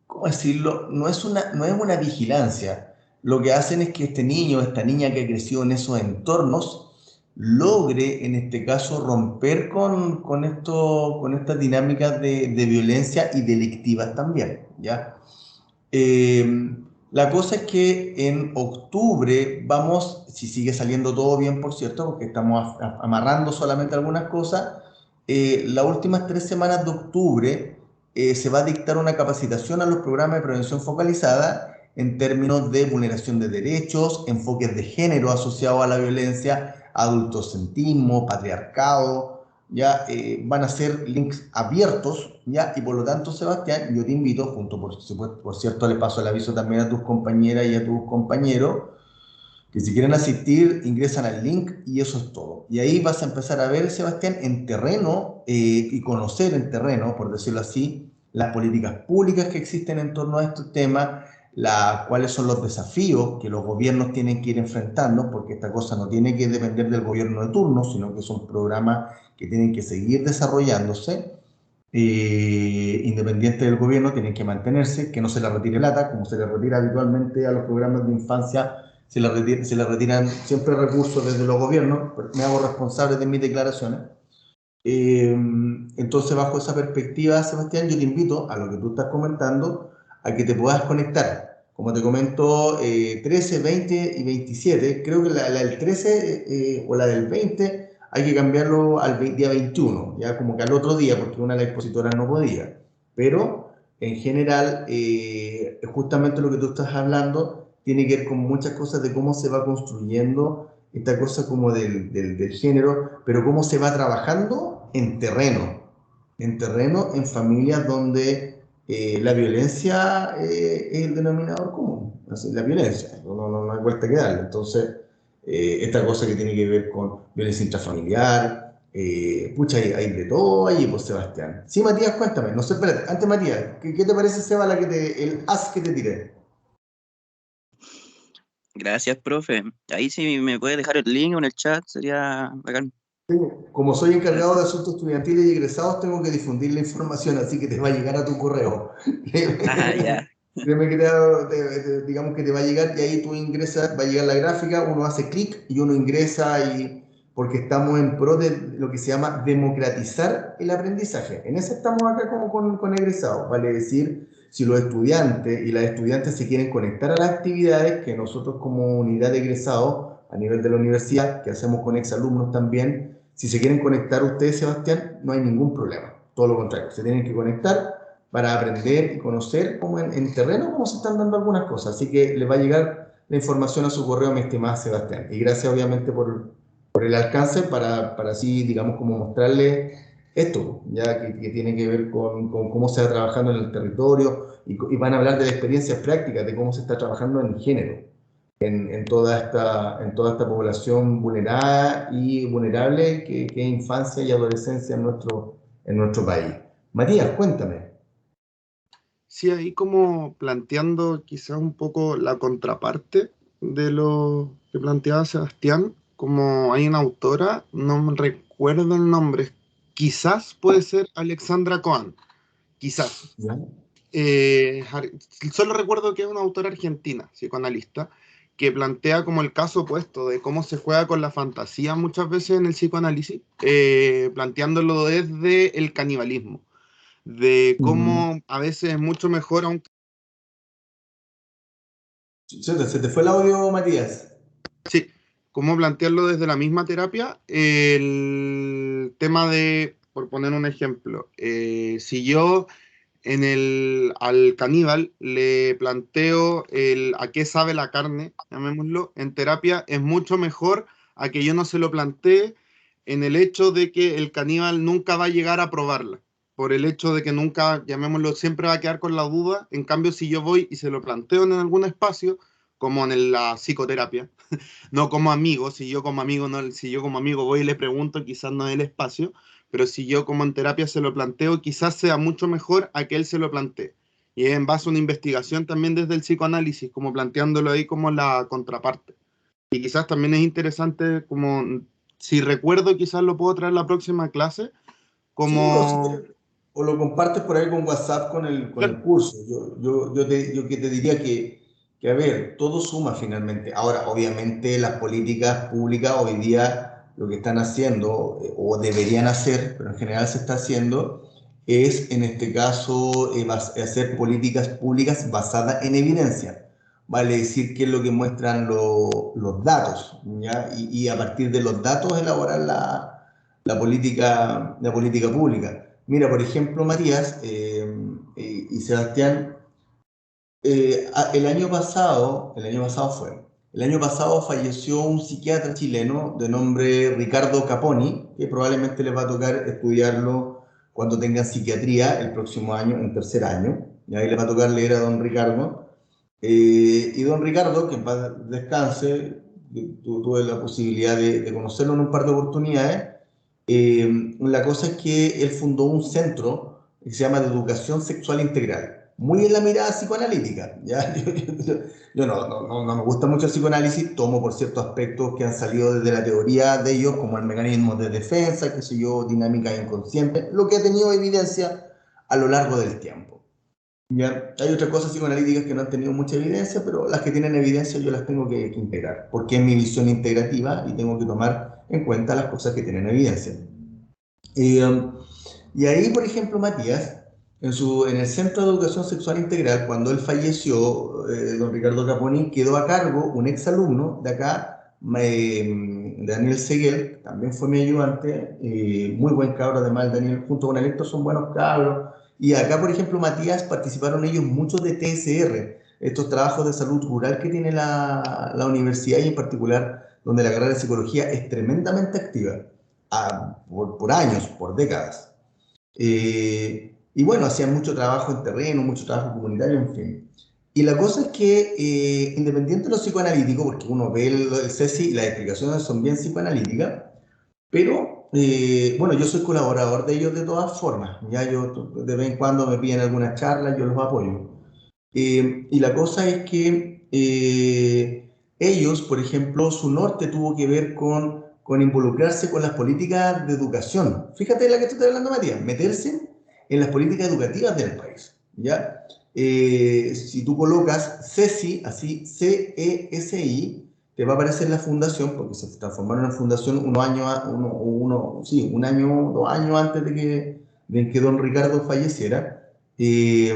¿cómo decirlo? No es una vigilancia. Lo que hacen es que este niño, esta niña que creció en esos entornos, logre, en este caso, romper con estas dinámicas de violencia y delictivas también, ¿ya? La cosa es que en octubre vamos, si sigue saliendo todo bien, por cierto, porque estamos amarrando solamente algunas cosas, las últimas 3 semanas de octubre se va a dictar una capacitación a los programas de prevención focalizada en términos de vulneración de derechos, enfoques de género asociados a la violencia, adultocentrismo, patriarcado, ya van a ser links abiertos, ya, y por lo tanto, Sebastián, yo te invito, junto, por supuesto, por cierto, le paso el aviso también a tus compañeras y a tus compañeros, que si quieren asistir, ingresan al link y eso es todo. Y ahí vas a empezar a ver, Sebastián, en terreno y conocer en terreno, por decirlo así, las políticas públicas que existen en torno a estos temas, cuáles son los desafíos que los gobiernos tienen que ir enfrentando, porque esta cosa no tiene que depender del gobierno de turno, sino que son programas que tienen que seguir desarrollándose. Independiente del gobierno, tienen que mantenerse, que no se les retire lata, como se les retira habitualmente a los programas de infancia, se le retiran siempre recursos desde los gobiernos, me hago responsable de mis declaraciones. Entonces, bajo esa perspectiva, Sebastián, yo te invito a lo que tú estás comentando, a que te puedas conectar. Como te comento, 13, 20 y 27, creo que la del 13 o la del 20 hay que cambiarlo al día 21, ya como que al otro día, porque una de las expositoras no podía. Pero, en general, justamente lo que tú estás hablando tiene que ver con muchas cosas de cómo se va construyendo esta cosa como del género, pero cómo se va trabajando en terreno, en familias donde la violencia es el denominador común, así, la violencia, no hay vuelta que darle. Entonces, esta cosa que tiene que ver con violencia intrafamiliar, pucha, hay de todo ahí, pues, Sebastián. Sí, Matías, cuéntame, no sé, espérate, antes, Matías, ¿qué te parece, Seba, el as que te tiré? Gracias, profe. Ahí sí me puede dejar el link en el chat, sería bacán. Como soy encargado de asuntos estudiantiles y egresados, tengo que difundir la información, así que te va a llegar a tu correo. Ah, ya. Créeme que digamos que te va a llegar y ahí tú ingresas, va a llegar la gráfica, uno hace clic y uno ingresa porque estamos en pro de lo que se llama democratizar el aprendizaje. En eso estamos acá como con egresados, vale decir, si los estudiantes y las estudiantes se quieren conectar a las actividades que nosotros como unidad de egresados a nivel de la universidad, que hacemos con exalumnos también, si se quieren conectar ustedes, Sebastián, no hay ningún problema. Todo lo contrario, se tienen que conectar para aprender y conocer cómo en terreno cómo se están dando algunas cosas. Así que les va a llegar la información a su correo, mi estimada Sebastián. Y gracias obviamente por el alcance para así, digamos, como mostrarles esto, ya que tiene que ver con cómo se va trabajando en el territorio y van a hablar de las experiencias prácticas, de cómo se está trabajando en género. En toda esta población vulnerada y vulnerable que es infancia y adolescencia en nuestro país. Matías, cuéntame. Sí, ahí como planteando quizás un poco la contraparte de lo que planteaba Sebastián, como hay una autora, no me recuerdo el nombre, quizás puede ser Alexandra Cohen, quizás. ¿Ya? Solo recuerdo que es una autora argentina, psicoanalista, que plantea como el caso opuesto de cómo se juega con la fantasía muchas veces en el psicoanálisis, planteándolo desde el canibalismo, de cómo a veces es mucho mejor, aunque Se te fue el audio, Matías. sí, cómo plantearlo desde la misma terapia, el tema de, por poner un ejemplo, si yo al caníbal le planteo a qué sabe la carne, llamémoslo, en terapia es mucho mejor a que yo no se lo plantee en el hecho de que el caníbal nunca va a llegar a probarla, por el hecho de que nunca, llamémoslo, siempre va a quedar con la duda. En cambio, si yo voy y se lo planteo en algún espacio, como en la psicoterapia, no como amigo, si yo como amigo, no, si yo como amigo voy y le pregunto, quizás no es el espacio, pero si yo como en terapia se lo planteo, quizás sea mucho mejor a que él se lo plantee. Y es en base a una investigación también desde el psicoanálisis, como planteándolo ahí como la contraparte. Y quizás también es interesante, como si recuerdo, quizás lo puedo traer la próxima clase, Sí, como... o lo compartes por ahí con WhatsApp con el curso. Yo que te diría que, a ver, todo suma finalmente. Ahora, obviamente, las políticas públicas hoy día lo que están haciendo, o deberían hacer, pero en general se está haciendo, es en este caso hacer políticas públicas basadas en evidencia. Vale decir qué es lo que muestran los datos, ¿ya? Y a partir de los datos elaborar la política pública. Mira, por ejemplo, Matías y Sebastián, el año pasado fue, el año pasado falleció un psiquiatra chileno de nombre Ricardo Caponi, que probablemente les va a tocar estudiarlo cuando tengan psiquiatría el próximo año, en tercer año. Y ahí les va a tocar leer a don Ricardo. Y don Ricardo, que en paz descanse, tuve la posibilidad de conocerlo en un par de oportunidades. La cosa es que él fundó un centro que se llama de Educación Sexual Integral, muy en la mirada psicoanalítica, ¿ya? Yo no me gusta mucho el psicoanálisis, tomo por ciertos aspectos que han salido desde la teoría de ellos, como el mecanismo de defensa, qué sé yo, dinámica inconsciente, lo que ha tenido evidencia a lo largo del tiempo. ¿Ya? Hay otras cosas psicoanalíticas que no han tenido mucha evidencia, pero las que tienen evidencia yo las tengo que integrar, porque es mi visión integrativa y tengo que tomar en cuenta las cosas que tienen evidencia. Y ahí, por ejemplo, Matías, en el Centro de Educación Sexual Integral, cuando él falleció, don Ricardo Caponi, quedó a cargo un exalumno de acá, Daniel Seguel, también fue mi ayudante, muy buen cabro, además Daniel, junto con Electo, son buenos cabros. Y acá, por ejemplo, Matías, participaron ellos muchos de TSR, estos trabajos de salud rural que tiene la universidad y en particular donde la carrera de psicología es tremendamente activa, por años, por décadas. Y bueno, hacían mucho trabajo en terreno, mucho trabajo comunitario, en fin. Y la cosa es que, independiente de lo psicoanalítico, porque uno ve el CESI y las explicaciones son bien psicoanalíticas, pero bueno, yo soy colaborador de ellos de todas formas. Ya yo de vez en cuando me piden algunas charlas, yo los apoyo. Y la cosa es que ellos, por ejemplo, su norte tuvo que ver con involucrarse con las políticas de educación. Fíjate la que estoy hablando, Matías, meterse en las políticas educativas del país, ¿ya? Si tú colocas CESI, así, CESI, te va a aparecer la fundación, porque se transformaron en fundación un año, 2 años antes de que don Ricardo falleciera. Y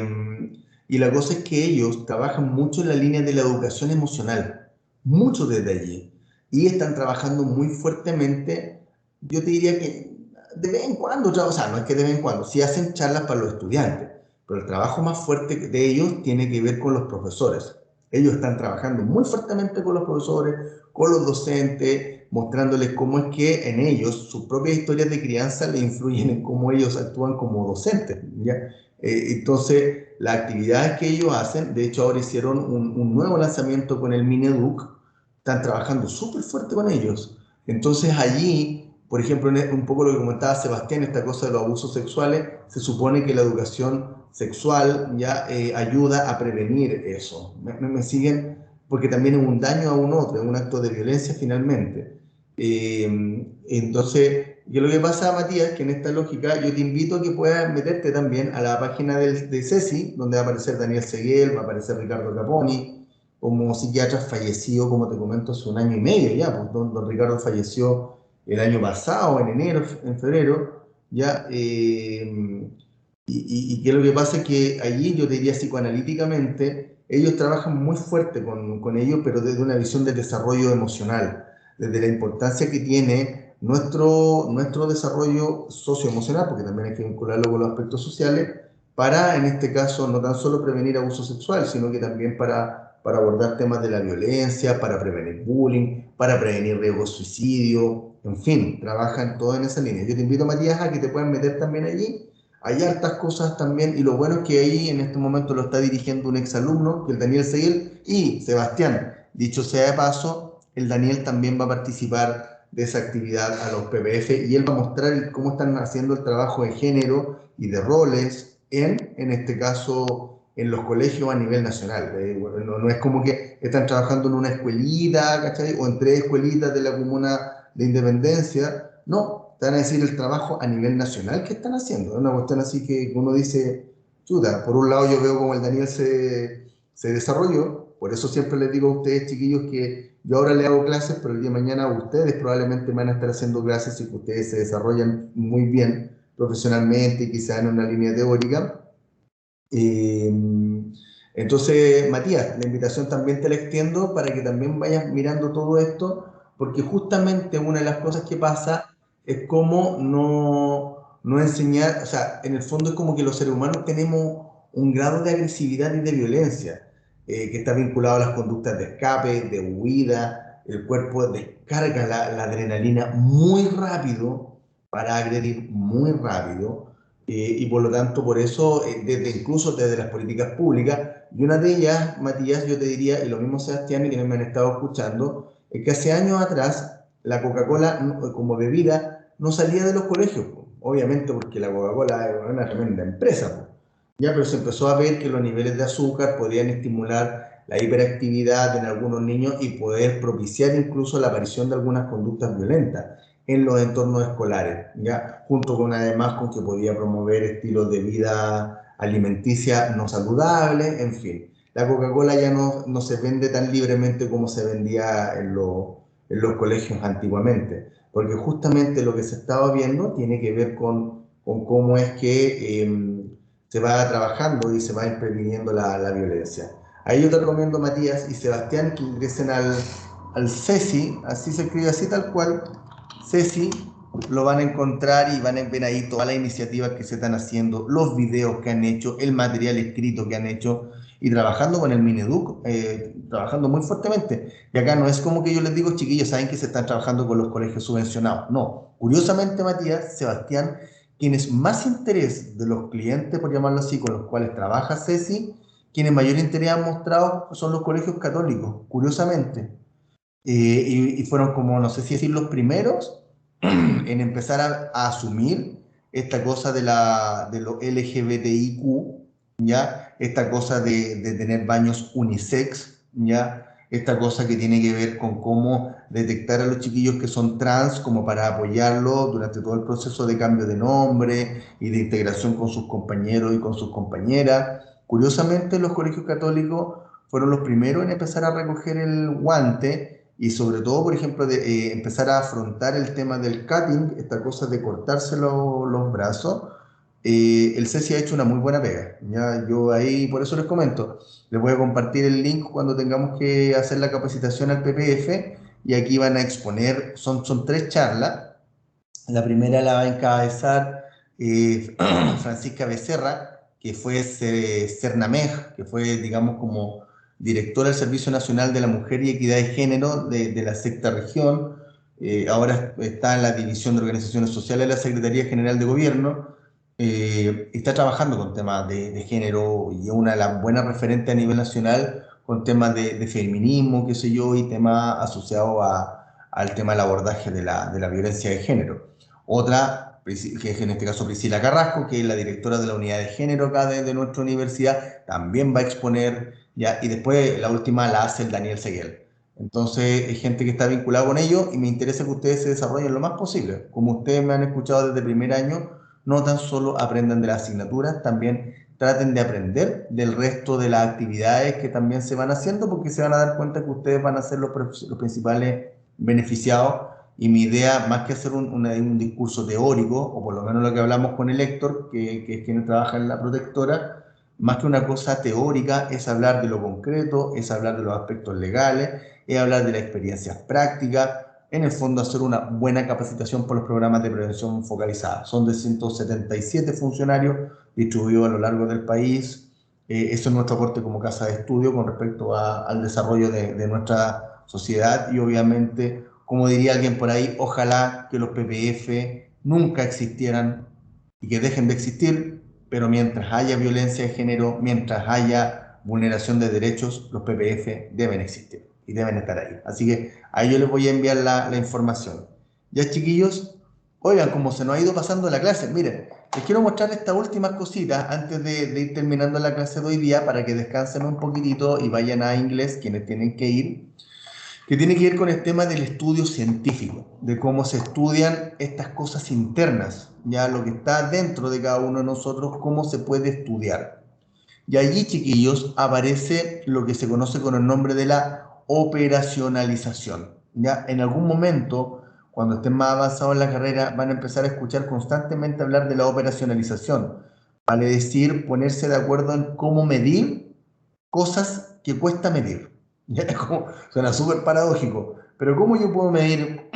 la cosa es que ellos trabajan mucho en la línea de la educación emocional, mucho desde allí. Y están trabajando muy fuertemente, yo te diría que de vez en cuando, o sea, no es que de vez en cuando, sí hacen charlas para los estudiantes, pero el trabajo más fuerte de ellos tiene que ver con los profesores. Ellos están trabajando muy fuertemente con los profesores, con los docentes, mostrándoles cómo es que en ellos sus propias historias de crianza le influyen en cómo ellos actúan como docentes, ¿ya? Entonces, las actividades que ellos hacen, de hecho ahora hicieron un nuevo lanzamiento con el Mineduc, están trabajando súper fuerte con ellos. Entonces allí, por ejemplo, un poco lo que comentaba Sebastián, esta cosa de los abusos sexuales, se supone que la educación sexual ya ayuda a prevenir eso. ¿Me siguen? Porque también es un daño a un otro, es un acto de violencia finalmente. Entonces, yo lo que pasa, Matías, que en esta lógica yo te invito a que puedas meterte también a la página de CESI, donde va a aparecer Daniel Seguel, va a aparecer Ricardo Caponi, como psiquiatra fallecido, como te comento, hace 1 año y medio ya, pues don Ricardo falleció el año pasado, en enero, en febrero, ya, y que lo que pasa es que allí yo te diría psicoanalíticamente, ellos trabajan muy fuerte con ellos, pero desde una visión de desarrollo emocional, desde la importancia que tiene nuestro desarrollo socioemocional, porque también hay que vincularlo con los aspectos sociales, para, en este caso, no tan solo prevenir abuso sexual, sino que también para abordar temas de la violencia, para prevenir bullying, para prevenir riesgo de suicidio, en fin, trabajan todo en esa línea. Yo te invito, Matías, a que te puedan meter también allí. Hay hartas cosas también, y lo bueno es que ahí en este momento lo está dirigiendo un exalumno, que es el Daniel Seguel, y Sebastián. Dicho sea de paso, el Daniel también va a participar de esa actividad a los PPF, y él va a mostrar cómo están haciendo el trabajo de género y de roles en este caso, en los colegios a nivel nacional. No es como que están trabajando en una escuelita, ¿cachai? O en 3 escuelitas de la comuna de Independencia. No, te van a decir el trabajo a nivel nacional que están haciendo. Es una cuestión así que uno dice, chuta, por un lado yo veo como el Daniel se desarrolló, por eso siempre les digo a ustedes, chiquillos, que yo ahora le hago clases, pero el día de mañana ustedes probablemente van a estar haciendo clases y que ustedes se desarrollan muy bien profesionalmente y quizá en una línea teórica. Entonces, Matías, la invitación también te la extiendo para que también vayas mirando todo esto, porque justamente una de las cosas que pasa es cómo no enseñar, o sea, en el fondo es como que los seres humanos tenemos un grado de agresividad y de violencia, que está vinculado a las conductas de escape, de huida. El cuerpo descarga la adrenalina muy rápido para agredir muy rápido, y por lo tanto, por eso, incluso desde las políticas públicas, y una de ellas, Matías, yo te diría, y lo mismo Sebastián, y quienes me han estado escuchando, es que hace años atrás la Coca-Cola como bebida no salía de los colegios, obviamente porque la Coca-Cola es una tremenda empresa, ya, pero se empezó a ver que los niveles de azúcar podían estimular la hiperactividad en algunos niños y poder propiciar incluso la aparición de algunas conductas violentas en los entornos escolares, ya, junto con además con que podía promover estilos de vida alimenticia no saludables, en fin. La Coca-Cola ya no se vende tan libremente como se vendía en los colegios antiguamente, porque justamente lo que se estaba viendo tiene que ver con cómo es que se va trabajando y se va previniendo la violencia. Ahí yo te recomiendo, Matías y Sebastián, que ingresen al CESI, así se escribe, así tal cual, CESI, lo van a encontrar y van a ver ahí todas las iniciativas que se están haciendo, los videos que han hecho, el material escrito que han hecho, y trabajando con el Mineduc, trabajando muy fuertemente. Y acá no es como que yo les digo, chiquillos, saben que se están trabajando con los colegios subvencionados. No, curiosamente, Matías, Sebastián, quienes más interés de los clientes, por llamarlo así, con los cuales trabaja CESI, quienes mayor interés han mostrado son los colegios católicos, curiosamente. Y fueron como, no sé si decir, los primeros en empezar a asumir esta cosa de lo LGBTIQ, ¿ya? Esta cosa de tener baños unisex, ¿ya? Esta cosa que tiene que ver con cómo detectar a los chiquillos que son trans, como para apoyarlos durante todo el proceso de cambio de nombre y de integración con sus compañeros y con sus compañeras. Curiosamente, los colegios católicos fueron los primeros en empezar a recoger el guante y sobre todo, por ejemplo, de empezar a afrontar el tema del cutting, esta cosa de cortarse los brazos. El CESI ha hecho una muy buena pega. Ya, yo ahí, por eso les comento, les voy a compartir el link cuando tengamos que hacer la capacitación al PPF, y aquí van a exponer, son 3 charlas. La primera la va a encabezar Francisca Becerra, que fue CERNAMEG, que fue, digamos, como directora del Servicio Nacional de la Mujer y Equidad de Género de la sexta región. Ahora está en la División de Organizaciones Sociales de la Secretaría General de Gobierno. Está trabajando con temas de género y es una de las buenas referentes a nivel nacional con temas de feminismo, qué sé yo, y temas asociados al tema del abordaje de la violencia de género. Otra, que es en este caso Priscila Carrasco, que es la directora de la unidad de género acá de nuestra universidad, también va a exponer, ya, y después la última la hace el Daniel Seguel. Entonces, es gente que está vinculada con ello y me interesa que ustedes se desarrollen lo más posible. Como ustedes me han escuchado desde el primer año, no tan solo aprendan de las asignaturas, también traten de aprender del resto de las actividades que también se van haciendo, porque se van a dar cuenta que ustedes van a ser los principales beneficiados. Y mi idea, más que hacer un discurso teórico, o por lo menos lo que hablamos con el Héctor, que es quien trabaja en la protectora, más que una cosa teórica, es hablar de lo concreto, es hablar de los aspectos legales, es hablar de las experiencias prácticas, en el fondo hacer una buena capacitación por los programas de prevención focalizada. Son de 177 funcionarios distribuidos a lo largo del país. Eso es nuestro aporte como casa de estudio con respecto al desarrollo de nuestra sociedad, y obviamente, como diría alguien por ahí, ojalá que los PPF nunca existieran y que dejen de existir, pero mientras haya violencia de género, mientras haya vulneración de derechos, los PPF deben existir y deben estar ahí. Así que ahí yo les voy a enviar la información. Ya, chiquillos, oigan, como se nos ha ido pasando la clase, miren, les quiero mostrar estas últimas cositas antes de ir terminando la clase de hoy día para que descansen un poquitito y vayan a inglés quienes tienen que ir, que tiene que ver con el tema del estudio científico, de cómo se estudian estas cosas internas, ya lo que está dentro de cada uno de nosotros, cómo se puede estudiar. Y allí, chiquillos, aparece lo que se conoce con el nombre de la operacionalización. ¿Ya? En algún momento, cuando estén más avanzados en la carrera, van a empezar a escuchar constantemente hablar de la operacionalización. Vale decir, ponerse de acuerdo en cómo medir cosas que cuesta medir. ¿Ya? Suena súper paradójico, pero ¿cómo yo puedo medir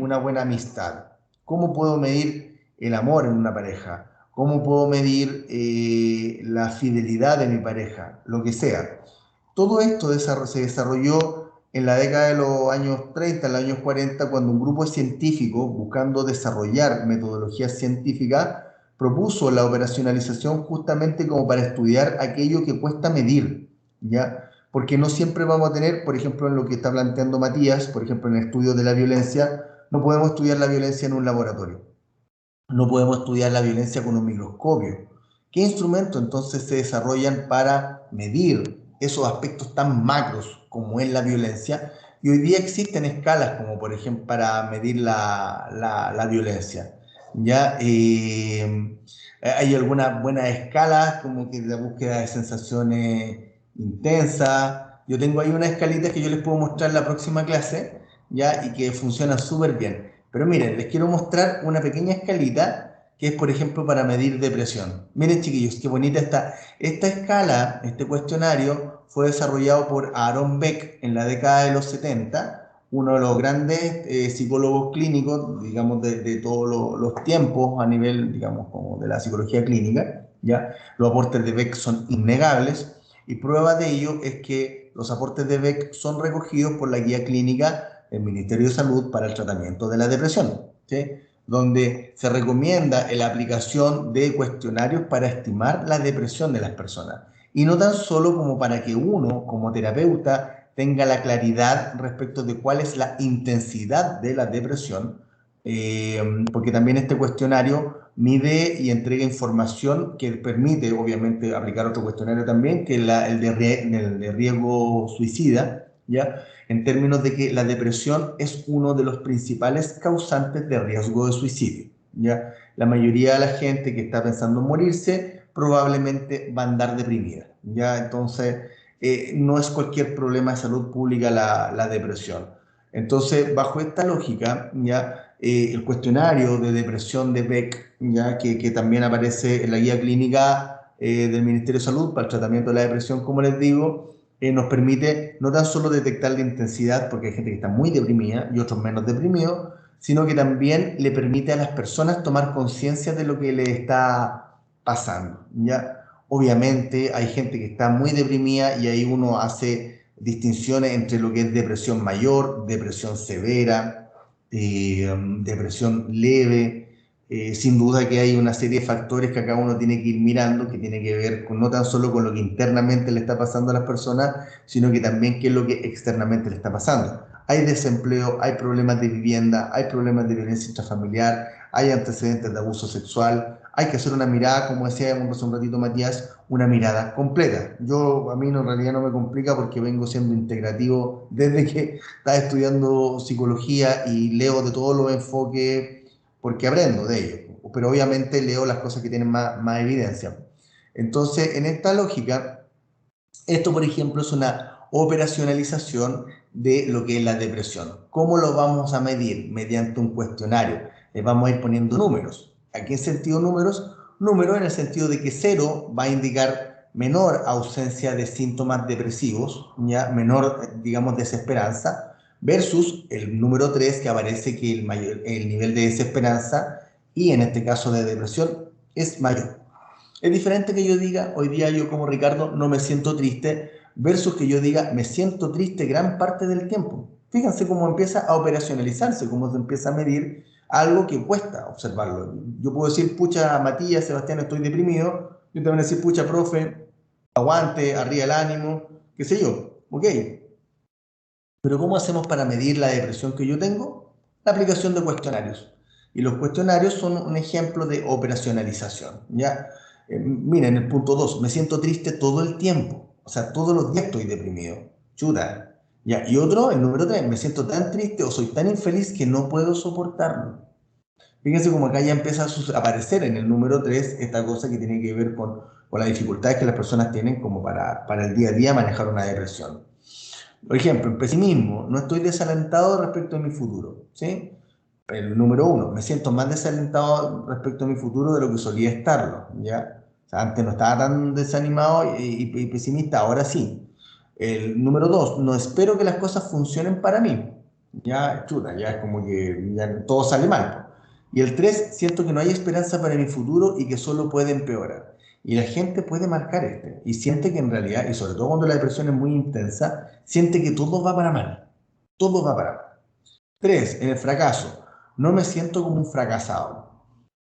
una buena amistad? ¿Cómo puedo medir el amor en una pareja? ¿Cómo puedo medir la fidelidad de mi pareja? Lo que sea. Todo esto se desarrolló en la década de los años 30, en los años 40, cuando un grupo de científicos, buscando desarrollar metodologías científicas, propuso la operacionalización justamente como para estudiar aquello que cuesta medir, ¿ya? Porque no siempre vamos a tener, por ejemplo, en lo que está planteando Matías, por ejemplo, en el estudio de la violencia, no podemos estudiar la violencia en un laboratorio, no podemos estudiar la violencia con un microscopio. ¿Qué instrumentos entonces se desarrollan para medir esos aspectos tan macros como es la violencia? Y hoy día existen escalas como por ejemplo para medir la violencia. ¿Ya? Hay algunas buenas escalas como que la búsqueda de sensaciones intensas. Yo tengo ahí una escalita que yo les puedo mostrar en la próxima clase, ¿ya? Y que funciona súper bien. Pero miren, les quiero mostrar una pequeña escalita que es, por ejemplo, para medir depresión. Miren, chiquillos, qué bonita está. Esta escala, este cuestionario, fue desarrollado por Aaron Beck en la década de los 70, uno de los grandes psicólogos clínicos, digamos, de todos los tiempos a nivel, digamos, como de la psicología clínica, ¿ya? Los aportes de Beck son innegables y prueba de ello es que los aportes de Beck son recogidos por la guía clínica del Ministerio de Salud para el tratamiento de la depresión, ¿sí? Donde se recomienda la aplicación de cuestionarios para estimar la depresión de las personas. Y no tan solo como para que uno, como terapeuta, tenga la claridad respecto de cuál es la intensidad de la depresión, porque también este cuestionario mide y entrega información que permite, obviamente, aplicar otro cuestionario también, que es el de riesgo suicida, ¿ya? En términos de que la depresión es uno de los principales causantes de riesgo de suicidio, ¿ya? La mayoría de la gente que está pensando en morirse probablemente va a andar deprimida, ¿ya? Entonces, no es cualquier problema de salud pública la depresión. Entonces, bajo esta lógica, ¿ya? El cuestionario de depresión de Beck, ¿ya? Que también aparece en la guía clínica del Ministerio de Salud para el tratamiento de la depresión, como les digo, nos permite no tan solo detectar la intensidad, porque hay gente que está muy deprimida y otros menos deprimidos, sino que también le permite a las personas tomar conciencia de lo que le está pasando, ¿ya? Obviamente hay gente que está muy deprimida y ahí uno hace distinciones entre lo que es depresión mayor, depresión severa, depresión leve. Sin duda que hay una serie de factores que cada uno tiene que ir mirando, que tiene que ver con, no tan solo con lo que internamente le está pasando a las personas, sino que también qué es lo que externamente le está pasando. Hay desempleo, hay problemas de vivienda, hay problemas de violencia intrafamiliar, hay antecedentes de abuso sexual. Hay que hacer una mirada, como decía hace un ratito Matías, una mirada completa. A mí en realidad no me complica porque vengo siendo integrativo desde que estaba estudiando psicología y leo de todos los enfoques porque aprendo de ellos, pero obviamente leo las cosas que tienen más evidencia. Entonces, en esta lógica, esto, por ejemplo, es una operacionalización de lo que es la depresión. ¿Cómo lo vamos a medir? Mediante un cuestionario. Le vamos a ir poniendo números. ¿A qué sentido números? Números en el sentido de que 0 va a indicar menor ausencia de síntomas depresivos, ya menor, digamos, desesperanza, versus el número 3 que aparece que el nivel de desesperanza y en este caso de depresión es mayor. Es diferente que yo diga, hoy día yo como Ricardo no me siento triste, versus que yo diga, me siento triste gran parte del tiempo. Fíjense cómo empieza a operacionalizarse, cómo se empieza a medir algo que cuesta observarlo. Yo puedo decir, pucha, Matías, Sebastián, estoy deprimido. Yo te voy a decir, pucha, profe, aguante, arriba el ánimo, qué sé yo. Ok. Pero ¿cómo hacemos para medir la depresión que yo tengo? La aplicación de cuestionarios. Y los cuestionarios son un ejemplo de operacionalización, ¿ya? Miren, el punto 2, me siento triste todo el tiempo. O sea, todos los días estoy deprimido. Chuta. ¿Ya? Y otro, el número 3, me siento tan triste o soy tan infeliz que no puedo soportarlo. Fíjense como acá ya empieza a aparecer en el número 3 esta cosa que tiene que ver con las dificultades que las personas tienen como para el día a día manejar una depresión. Por ejemplo, el pesimismo, no estoy desalentado respecto a mi futuro, ¿sí? El número 1, me siento más desalentado respecto a mi futuro de lo que solía estarlo, ¿ya? O sea, antes no estaba tan desanimado y pesimista, ahora sí. El número 2, no espero que las cosas funcionen para mí, ya, chuta, ya es como que ya todo sale mal. Y el 3, siento que no hay esperanza para mi futuro y que solo puede empeorar. Y la gente puede marcar y siente que en realidad, y sobre todo cuando la depresión es muy intensa, siente que todo va para mal. Todo va para mal. 3, en el fracaso. No me siento como un fracasado.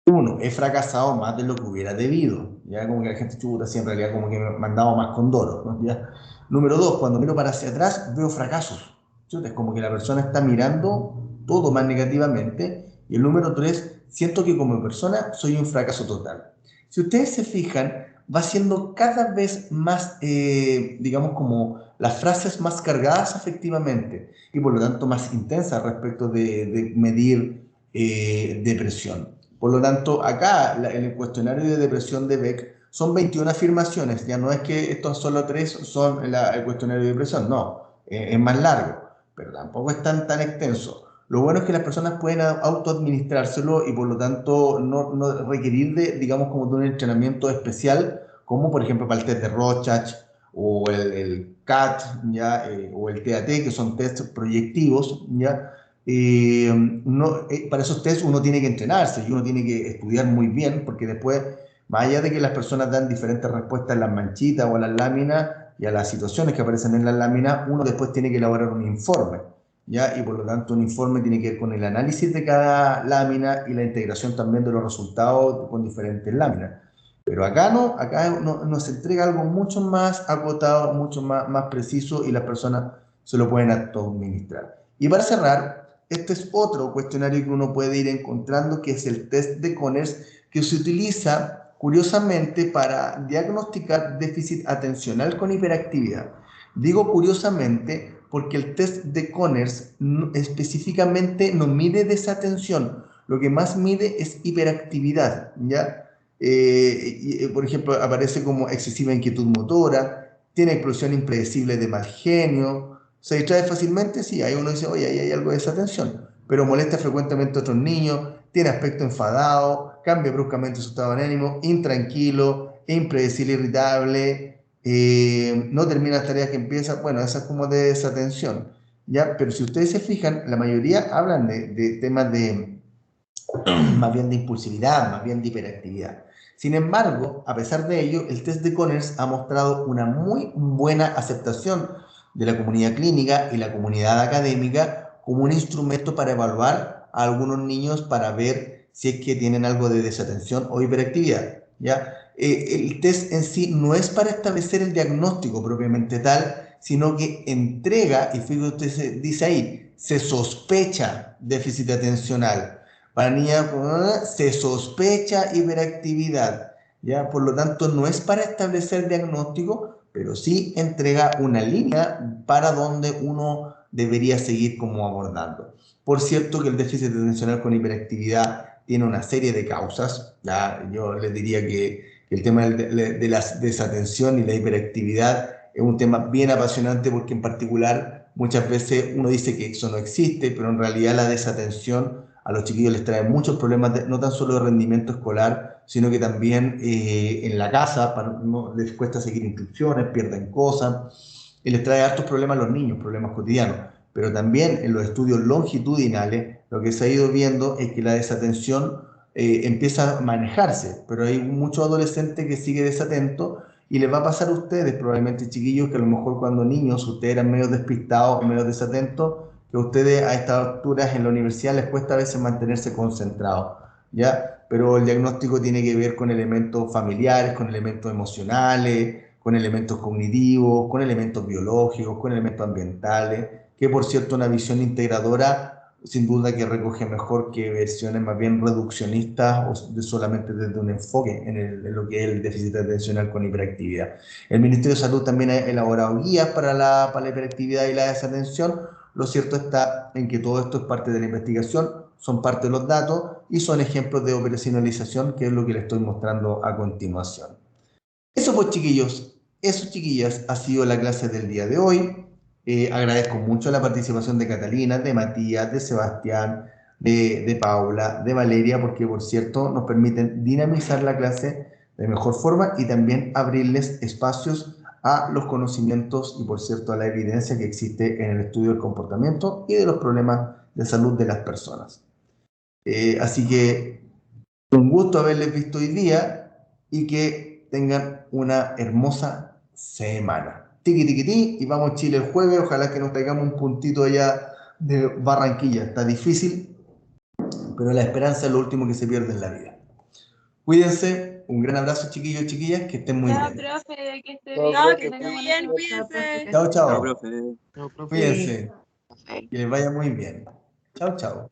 1, he fracasado más de lo que hubiera debido. Ya como que la gente chuta, así en realidad como que me han dado más condoro, ¿no? ¿Ya? Número 2, cuando miro para hacia atrás, veo fracasos. Chuta, es como que la persona está mirando todo más negativamente. Y el número 3, siento que como persona soy un fracaso total. Si ustedes se fijan, va siendo cada vez más, digamos, como las frases más cargadas afectivamente y por lo tanto más intensas respecto de medir depresión. Por lo tanto, acá en el cuestionario de depresión de Beck son 21 afirmaciones, ya no es que estos solo 3 son el cuestionario de depresión, no, es más largo, pero tampoco es tan extenso. Lo bueno es que las personas pueden autoadministrárselo y por lo tanto no requerir de, digamos, como de un entrenamiento especial, como por ejemplo para el test de Rorschach o el CAT, ¿ya? O el TAT, que son test proyectivos, ¿ya? Para esos test uno tiene que entrenarse y uno tiene que estudiar muy bien, porque después, más allá de que las personas dan diferentes respuestas a las manchitas o a las láminas y a las situaciones que aparecen en las láminas, uno después tiene que elaborar un informe, ¿ya? Y por lo tanto un informe tiene que ver con el análisis de cada lámina y la integración también de los resultados con diferentes láminas. Pero acá nos entrega algo mucho más acotado, mucho más preciso y las personas se lo pueden administrar. Y para cerrar, este es otro cuestionario que uno puede ir encontrando, que es el test de Conners, que se utiliza curiosamente para diagnosticar déficit atencional con hiperactividad. Digo curiosamente porque el test de Conners específicamente no mide desatención, lo que más mide es hiperactividad, ¿ya? Por ejemplo, aparece como excesiva inquietud motora, tiene explosión impredecible de mal genio, se distrae fácilmente, sí, ahí uno dice, oye, ahí hay algo de desatención, pero molesta frecuentemente a otros niños, tiene aspecto enfadado, cambia bruscamente su estado de ánimo, intranquilo, impredecible, irritable, no termina las tareas que empieza, bueno, esa es como de desatención, ¿ya? Pero si ustedes se fijan, la mayoría hablan de temas de, más bien de impulsividad, más bien de hiperactividad. Sin embargo, a pesar de ello, el test de Conners ha mostrado una muy buena aceptación de la comunidad clínica y la comunidad académica como un instrumento para evaluar a algunos niños para ver si es que tienen algo de desatención o hiperactividad, ¿ya? El test en sí no es para establecer el diagnóstico propiamente tal, sino que entrega, y fíjate, usted dice ahí, se sospecha déficit atencional. Para niñas se sospecha hiperactividad, ¿ya? Por lo tanto, no es para establecer diagnóstico, pero sí entrega una línea para donde uno debería seguir como abordando. Por cierto que el déficit atencional con hiperactividad tiene una serie de causas, ¿ya? Yo les diría que el tema de la desatención y la hiperactividad es un tema bien apasionante porque en particular muchas veces uno dice que eso no existe, pero en realidad la desatención a los chiquillos les trae muchos problemas, no tan solo de rendimiento escolar, sino que también en la casa, les cuesta seguir instrucciones, pierden cosas, y les trae hartos problemas a los niños, problemas cotidianos. Pero también en los estudios longitudinales, lo que se ha ido viendo es que la desatención empieza a manejarse, pero hay muchos adolescentes que siguen desatentos y les va a pasar a ustedes, probablemente chiquillos, que a lo mejor cuando niños ustedes eran medio despistados o medio desatentos, que a ustedes a estas alturas en la universidad les cuesta a veces mantenerse concentrados, ¿ya? Pero el diagnóstico tiene que ver con elementos familiares, con elementos emocionales, con elementos cognitivos, con elementos biológicos, con elementos ambientales, que por cierto una visión integradora sin duda que recoge mejor que versiones más bien reduccionistas o solamente desde un enfoque en lo que es el déficit atencional con hiperactividad. El Ministerio de Salud también ha elaborado guías para la hiperactividad y la desatención. Lo cierto está en que todo esto es parte de la investigación, son parte de los datos y son ejemplos de operacionalización, que es lo que les estoy mostrando a continuación. Eso pues chiquillos, eso chiquillas ha sido la clase del día de hoy. Agradezco mucho la participación de Catalina, de Matías, de Sebastián, de Paula, de Valeria, porque por cierto nos permiten dinamizar la clase de mejor forma y también abrirles espacios a los conocimientos y por cierto a la evidencia que existe en el estudio del comportamiento y de los problemas de salud de las personas. Así que un gusto haberles visto hoy día y que tengan una hermosa semana. Tiqui, tiqui, ti, y vamos Chile el jueves. Ojalá que nos traigamos un puntito allá de Barranquilla. Está difícil, pero la esperanza es lo último que se pierde en la vida. Cuídense, un gran abrazo, chiquillos y chiquillas, que estén muy bien. Profe, que esté Chao, bien. profe. Que esté muy bien, cuídense. Chao, Chao, chao. profe. Chao, profe. Cuídense, que les vaya muy bien. Chao, chao.